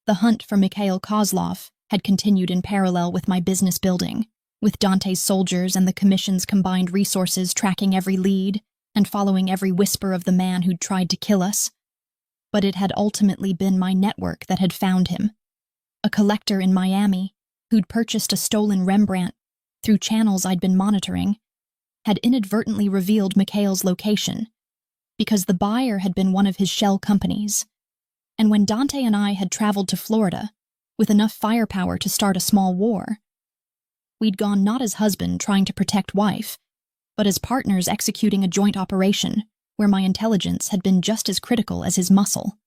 Speaker 1: The hunt for Mikhail Kozlov had continued in parallel with my business building, with Dante's soldiers and the Commission's combined resources tracking every lead and following every whisper of the man who'd tried to kill us. But it had ultimately been my network that had found him. A collector in Miami, who'd purchased a stolen Rembrandt through channels I'd been monitoring, had inadvertently revealed Mikhail's location, because the buyer had been one of his shell companies. And when Dante and I had traveled to Florida, with enough firepower to start a small war, we'd gone not as husband trying to protect wife, but as partners executing a joint operation where my intelligence had been just as critical as his muscle.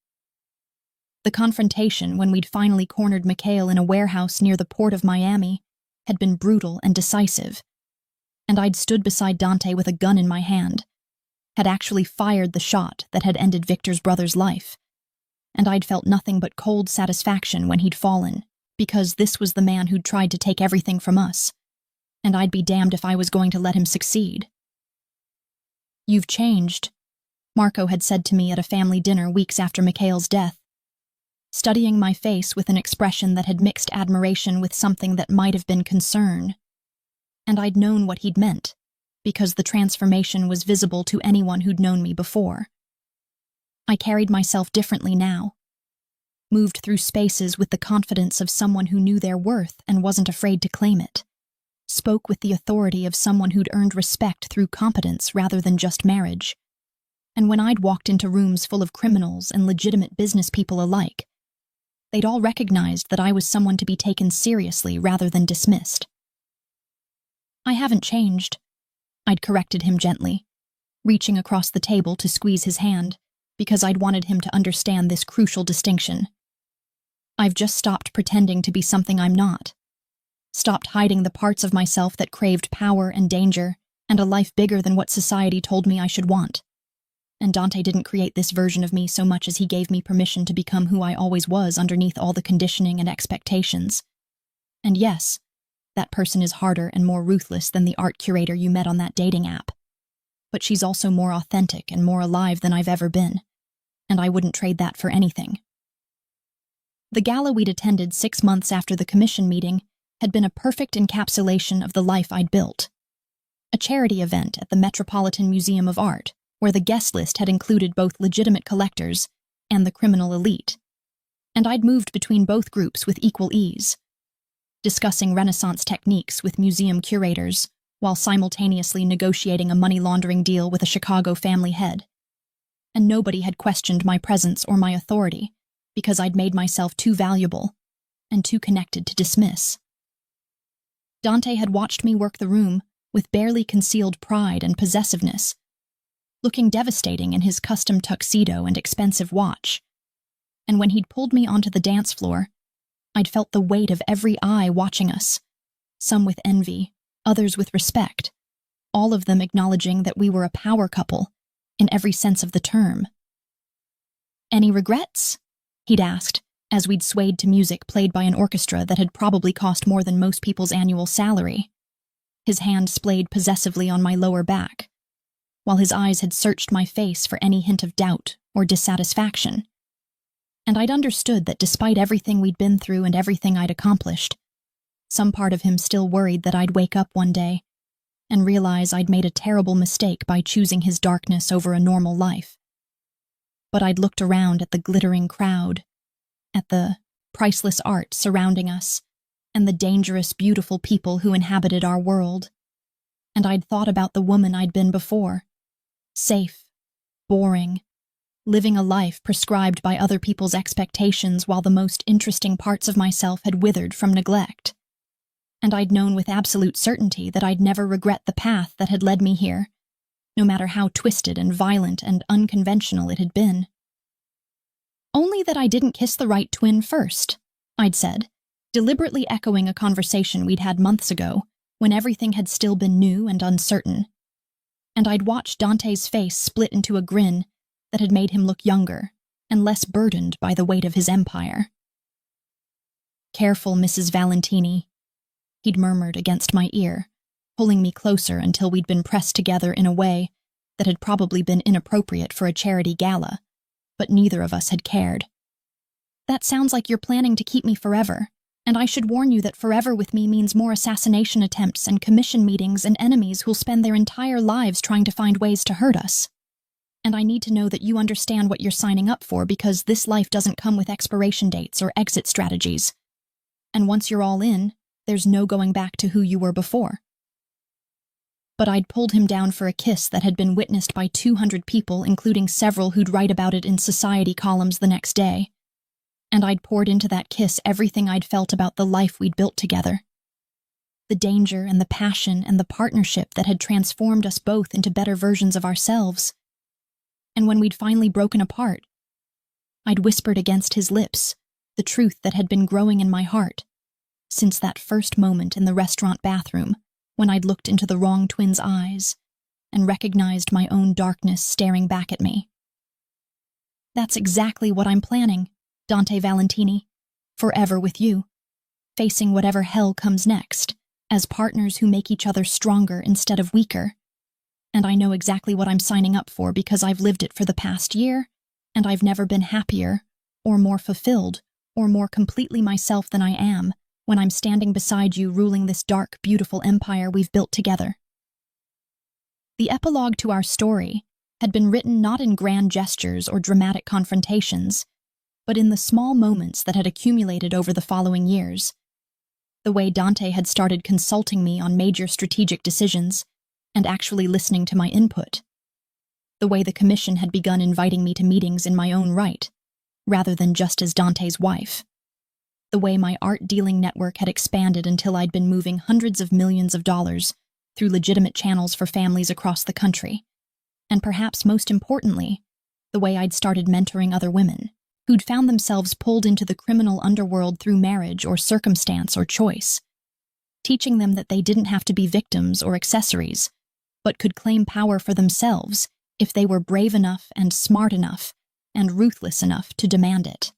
Speaker 1: The confrontation when we'd finally cornered Mikhail in a warehouse near the port of Miami had been brutal and decisive, and I'd stood beside Dante with a gun in my hand, had actually fired the shot that had ended Victor's brother's life, and I'd felt nothing but cold satisfaction when he'd fallen, because this was the man who'd tried to take everything from us, and I'd be damned if I was going to let him succeed. "You've changed," Marco had said to me at a family dinner weeks after Mikhail's death, studying my face with an expression that had mixed admiration with something that might have been concern. And I'd known what he'd meant, because the transformation was visible to anyone who'd known me before. I carried myself differently now, moved through spaces with the confidence of someone who knew their worth and wasn't afraid to claim it, spoke with the authority of someone who'd earned respect through competence rather than just marriage. And when I'd walked into rooms full of criminals and legitimate business people alike, they'd all recognized that I was someone to be taken seriously rather than dismissed. "I haven't changed," I'd corrected him gently, reaching across the table to squeeze his hand, because I'd wanted him to understand this crucial distinction. "I've just stopped pretending to be something I'm not. Stopped hiding the parts of myself that craved power and danger and a life bigger than what society told me I should want. And Dante didn't create this version of me so much as he gave me permission to become who I always was underneath all the conditioning and expectations. And yes, that person is harder and more ruthless than the art curator you met on that dating app. But she's also more authentic and more alive than I've ever been, and I wouldn't trade that for anything." The gala we'd attended 6 months after the commission meeting had been a perfect encapsulation of the life I'd built. A charity event at the Metropolitan Museum of Art, where the guest list had included both legitimate collectors and the criminal elite, and I'd moved between both groups with equal ease, discussing Renaissance techniques with museum curators while simultaneously negotiating a money laundering deal with a Chicago family head. And nobody had questioned my presence or my authority, because I'd made myself too valuable and too connected to dismiss. Dante had watched me work the room with barely concealed pride and possessiveness, looking devastating in his custom tuxedo and expensive watch. And when he'd pulled me onto the dance floor, I'd felt the weight of every eye watching us, some with envy, others with respect, all of them acknowledging that we were a power couple in every sense of the term. "Any regrets?" he'd asked, as we'd swayed to music played by an orchestra that had probably cost more than most people's annual salary. His hand splayed possessively on my lower back, while his eyes had searched my face for any hint of doubt or dissatisfaction. And I'd understood that despite everything we'd been through and everything I'd accomplished, some part of him still worried that I'd wake up one day and realize I'd made a terrible mistake by choosing his darkness over a normal life. But I'd looked around at the glittering crowd, at the priceless art surrounding us, and the dangerous, beautiful people who inhabited our world, and I'd thought about the woman I'd been before, safe, boring, living a life prescribed by other people's expectations while the most interesting parts of myself had withered from neglect. And I'd known with absolute certainty that I'd never regret the path that had led me here, no matter how twisted and violent and unconventional it had been. "Only that I didn't kiss the right twin first," I'd said, deliberately echoing a conversation we'd had months ago, when everything had still been new and uncertain. And I'd watched Dante's face split into a grin that had made him look younger and less burdened by the weight of his empire. "Careful, Mrs. Valentini," he'd murmured against my ear, pulling me closer until we'd been pressed together in a way that had probably been inappropriate for a charity gala, but neither of us had cared. That sounds like you're planning to keep me forever, and I should warn you that forever with me means more assassination attempts and commission meetings and enemies who'll spend their entire lives trying to find ways to hurt us. And I need to know that you understand what you're signing up for, because this life doesn't come with expiration dates or exit strategies. And once you're all in, there's no going back to who you were before. But I'd pulled him down for a kiss that had been witnessed by 200 people, including several who'd write about it in society columns the next day. And I'd poured into that kiss everything I'd felt about the life we'd built together. The danger and the passion and the partnership that had transformed us both into better versions of ourselves. And when we'd finally broken apart, I'd whispered against his lips the truth that had been growing in my heart since that first moment in the restaurant bathroom when I'd looked into the wrong twin's eyes and recognized my own darkness staring back at me. That's exactly what I'm planning, Dante Valentini, forever with you, facing whatever hell comes next, as partners who make each other stronger instead of weaker. And I know exactly what I'm signing up for because I've lived it for the past year, and I've never been happier, or more fulfilled, or more completely myself than I am when I'm standing beside you ruling this dark, beautiful empire we've built together. The epilogue to our story had been written not in grand gestures or dramatic confrontations, but in the small moments that had accumulated over the following years. The way Dante had started consulting me on major strategic decisions and actually listening to my input. The way the commission had begun inviting me to meetings in my own right, rather than just as Dante's wife. The way my art dealing network had expanded until I'd been moving hundreds of millions of dollars through legitimate channels for families across the country. And perhaps most importantly, the way I'd started mentoring other women who'd found themselves pulled into the criminal underworld through marriage or circumstance or choice, teaching them that they didn't have to be victims or accessories, but could claim power for themselves if they were brave enough and smart enough and ruthless enough to demand it.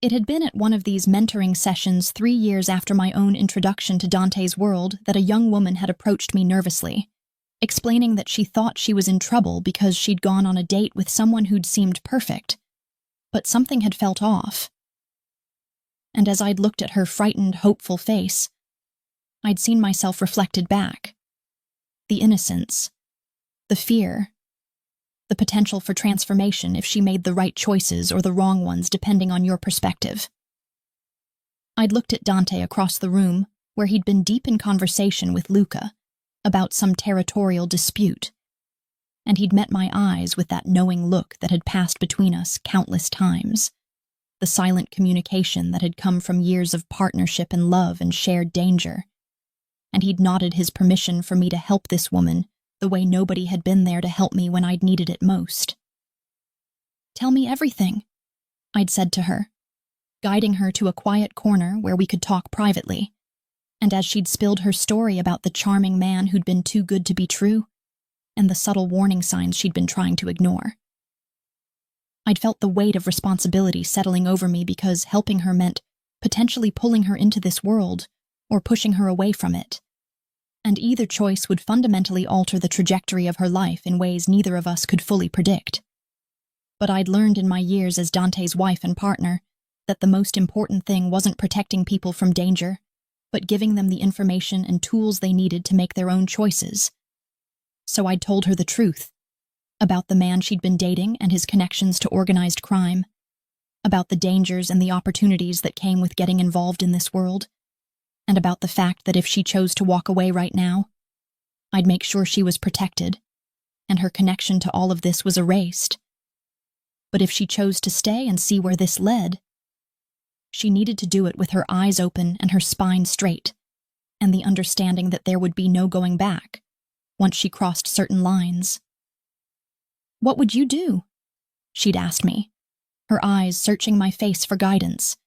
Speaker 1: It had been at one of these mentoring sessions 3 years after my own introduction to Dante's world that a young woman had approached me nervously, explaining that she thought she was in trouble because she'd gone on a date with someone who'd seemed perfect, but something had felt off. And as I'd looked at her frightened, hopeful face, I'd seen myself reflected back. The innocence, the fear, the potential for transformation if she made the right choices or the wrong ones depending on your perspective. I'd looked at Dante across the room, where he'd been deep in conversation with Luca about some territorial dispute, and he'd met my eyes with that knowing look that had passed between us countless times, the silent communication that had come from years of partnership and love and shared danger. And he'd nodded his permission for me to help this woman the way nobody had been there to help me when I'd needed it most. "Tell me everything," I'd said to her, guiding her to a quiet corner where we could talk privately. And as she'd spilled her story about the charming man who'd been too good to be true, and the subtle warning signs she'd been trying to ignore, I'd felt the weight of responsibility settling over me, because helping her meant potentially pulling her into this world or pushing her away from it. And either choice would fundamentally alter the trajectory of her life in ways neither of us could fully predict. But I'd learned in my years as Dante's wife and partner that the most important thing wasn't protecting people from danger, but giving them the information and tools they needed to make their own choices. So I'd told her the truth about the man she'd been dating and his connections to organized crime, about the dangers and the opportunities that came with getting involved in this world, and about the fact that if she chose to walk away right now, I'd make sure she was protected, and her connection to all of this was erased. But if she chose to stay and see where this led, she needed to do it with her eyes open and her spine straight, and the understanding that there would be no going back once she crossed certain lines. "What would you do?" she'd asked me, her eyes searching my face for guidance.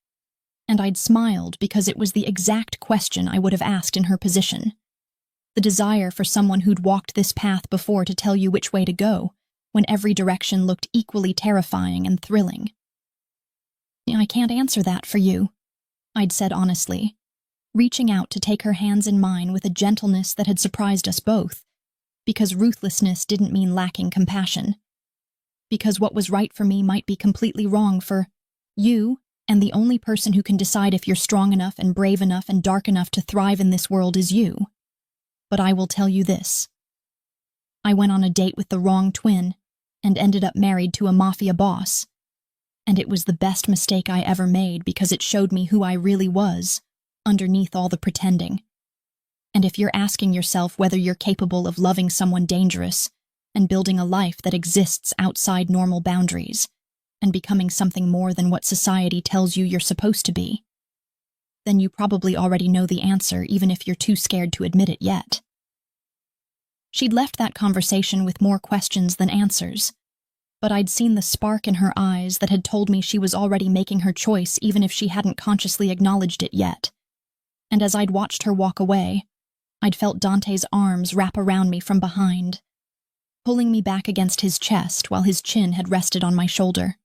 Speaker 1: And I'd smiled because it was the exact question I would have asked in her position. The desire for someone who'd walked this path before to tell you which way to go, when every direction looked equally terrifying and thrilling. "I can't answer that for you," I'd said honestly, reaching out to take her hands in mine with a gentleness that had surprised us both, because ruthlessness didn't mean lacking compassion. Because what was right for me might be completely wrong for you, and the only person who can decide if you're strong enough and brave enough and dark enough to thrive in this world is you. But I will tell you this. I went on a date with the wrong twin and ended up married to a mafia boss. And it was the best mistake I ever made because it showed me who I really was, underneath all the pretending. And if you're asking yourself whether you're capable of loving someone dangerous and building a life that exists outside normal boundaries and becoming something more than what society tells you you're supposed to be, then you probably already know the answer even if you're too scared to admit it yet. She'd left that conversation with more questions than answers, but I'd seen the spark in her eyes that had told me she was already making her choice even if she hadn't consciously acknowledged it yet. And as I'd watched her walk away, I'd felt Dante's arms wrap around me from behind, pulling me back against his chest while his chin had rested on my shoulder.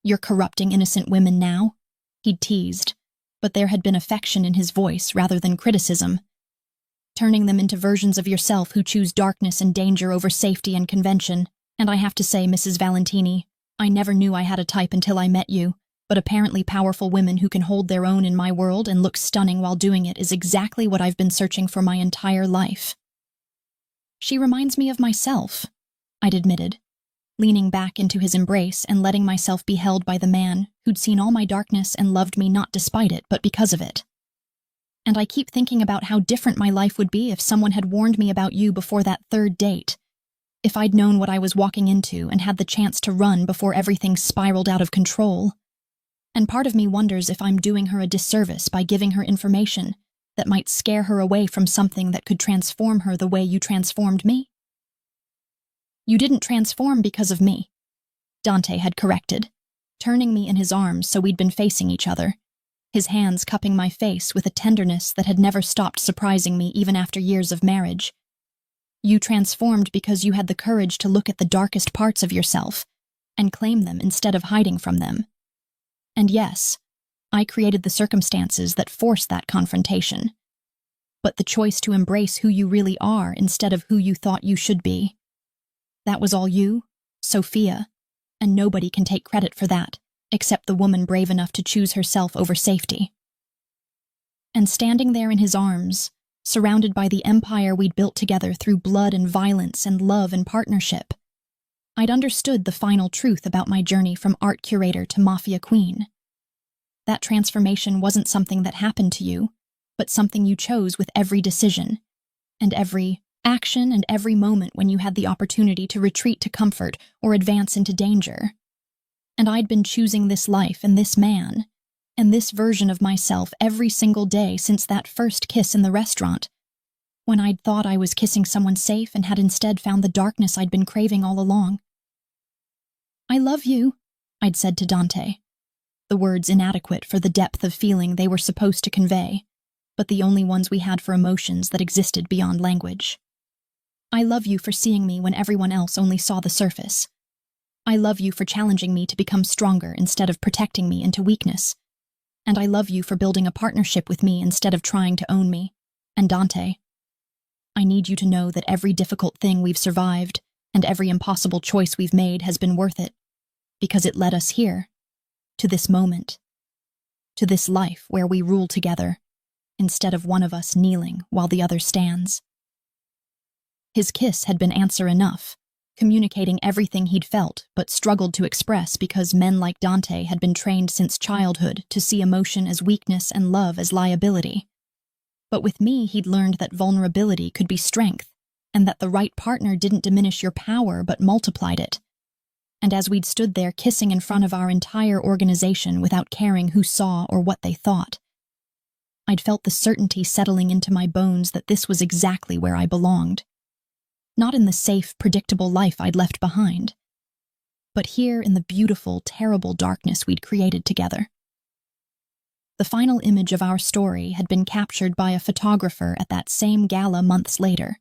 Speaker 1: "You're corrupting innocent women now?" he'd teased, but there had been affection in his voice rather than criticism. "Turning them into versions of yourself who choose darkness and danger over safety and convention. And I have to say, Mrs. Valentini, I never knew I had a type until I met you, but apparently powerful women who can hold their own in my world and look stunning while doing it is exactly what I've been searching for my entire life." "She reminds me of myself," I'd admitted, leaning back into his embrace and letting myself be held by the man who'd seen all my darkness and loved me not despite it, but because of it. "And I keep thinking about how different my life would be if someone had warned me about you before that third date. If I'd known what I was walking into and had the chance to run before everything spiraled out of control. And part of me wonders if I'm doing her a disservice by giving her information that might scare her away from something that could transform her the way you transformed me." "You didn't transform because of me," Dante had corrected, turning me in his arms so we'd been facing each other, his hands cupping my face with a tenderness that had never stopped surprising me even after years of marriage. "You transformed because you had the courage to look at the darkest parts of yourself and claim them instead of hiding from them. And yes, I created the circumstances that forced that confrontation. But the choice to embrace who you really are instead of who you thought you should be. That was all you, Sophia, and nobody can take credit for that, except the woman brave enough to choose herself over safety." And standing there in his arms, surrounded by the empire we'd built together through blood and violence and love and partnership, I'd understood the final truth about my journey from art curator to mafia queen. That transformation wasn't something that happened to you, but something you chose with every decision, and every action and every moment when you had the opportunity to retreat to comfort or advance into danger. And I'd been choosing this life and this man, and this version of myself every single day since that first kiss in the restaurant, when I'd thought I was kissing someone safe and had instead found the darkness I'd been craving all along. "I love you," I'd said to Dante, the words inadequate for the depth of feeling they were supposed to convey, but the only ones we had for emotions that existed beyond language. "I love you for seeing me when everyone else only saw the surface. I love you for challenging me to become stronger instead of protecting me into weakness. And I love you for building a partnership with me instead of trying to own me. And Dante, I need you to know that every difficult thing we've survived and every impossible choice we've made has been worth it, because it led us here, to this moment, to this life where we rule together, instead of one of us kneeling while the other stands." His kiss had been answer enough, communicating everything he'd felt but struggled to express because men like Dante had been trained since childhood to see emotion as weakness and love as liability. But with me, he'd learned that vulnerability could be strength, and that the right partner didn't diminish your power but multiplied it. And as we'd stood there kissing in front of our entire organization without caring who saw or what they thought, I'd felt the certainty settling into my bones that this was exactly where I belonged. Not in the safe, predictable life I'd left behind, but here in the beautiful, terrible darkness we'd created together. The final image of our story had been captured by a photographer at that same gala months later.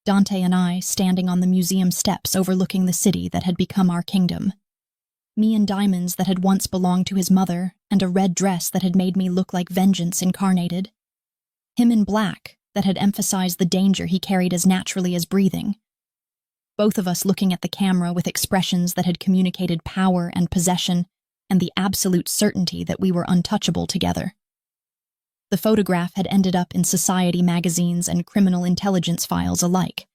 Speaker 1: Dante and I standing on the museum steps overlooking the city that had become our kingdom. Me in diamonds that had once belonged to his mother, and a red dress that had made me look like vengeance incarnated. Him in black that had emphasized the danger he carried as naturally as breathing. Both of us looking at the camera with expressions that had communicated power and possession and the absolute certainty that we were untouchable together. The photograph had ended up in society magazines and criminal intelligence files alike,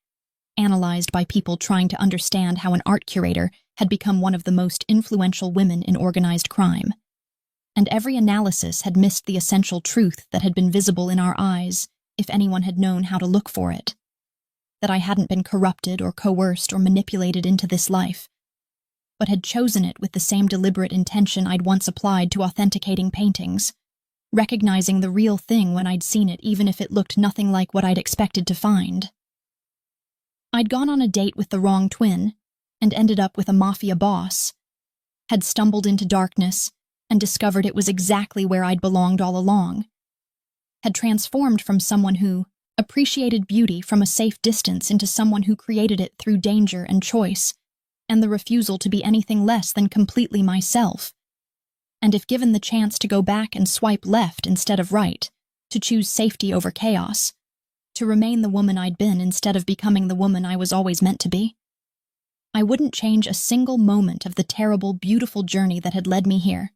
Speaker 1: analyzed by people trying to understand how an art curator had become one of the most influential women in organized crime. And every analysis had missed the essential truth that had been visible in our eyes if anyone had known how to look for it. That I hadn't been corrupted or coerced or manipulated into this life, but had chosen it with the same deliberate intention I'd once applied to authenticating paintings, recognizing the real thing when I'd seen it even if it looked nothing like what I'd expected to find. I'd gone on a date with the wrong twin and ended up with a Mafia boss, had stumbled into darkness and discovered it was exactly where I'd belonged all along, had transformed from someone who appreciated beauty from a safe distance into someone who created it through danger and choice, and the refusal to be anything less than completely myself. And if given the chance to go back and swipe left instead of right, to choose safety over chaos, to remain the woman I'd been instead of becoming the woman I was always meant to be, I wouldn't change a single moment of the terrible, beautiful journey that had led me here.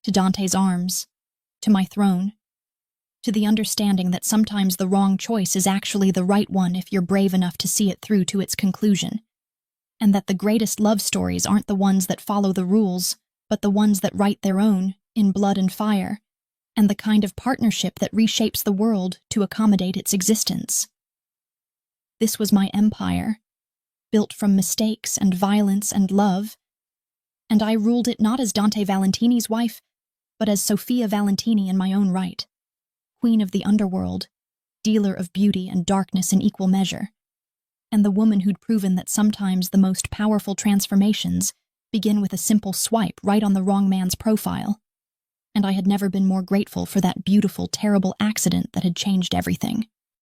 Speaker 1: To Dante's arms, to my throne, to the understanding that sometimes the wrong choice is actually the right one if you're brave enough to see it through to its conclusion, and that the greatest love stories aren't the ones that follow the rules, but the ones that write their own, in blood and fire, and the kind of partnership that reshapes the world to accommodate its existence. This was my empire, built from mistakes and violence and love, and I ruled it not as Dante Valentini's wife, but as Sofia Valentini in my own right, queen of the underworld, dealer of beauty and darkness in equal measure, and the woman who'd proven that sometimes the most powerful transformations begin with a simple swipe right on the wrong man's profile. And I had never been more grateful for that beautiful, terrible accident that had changed everything.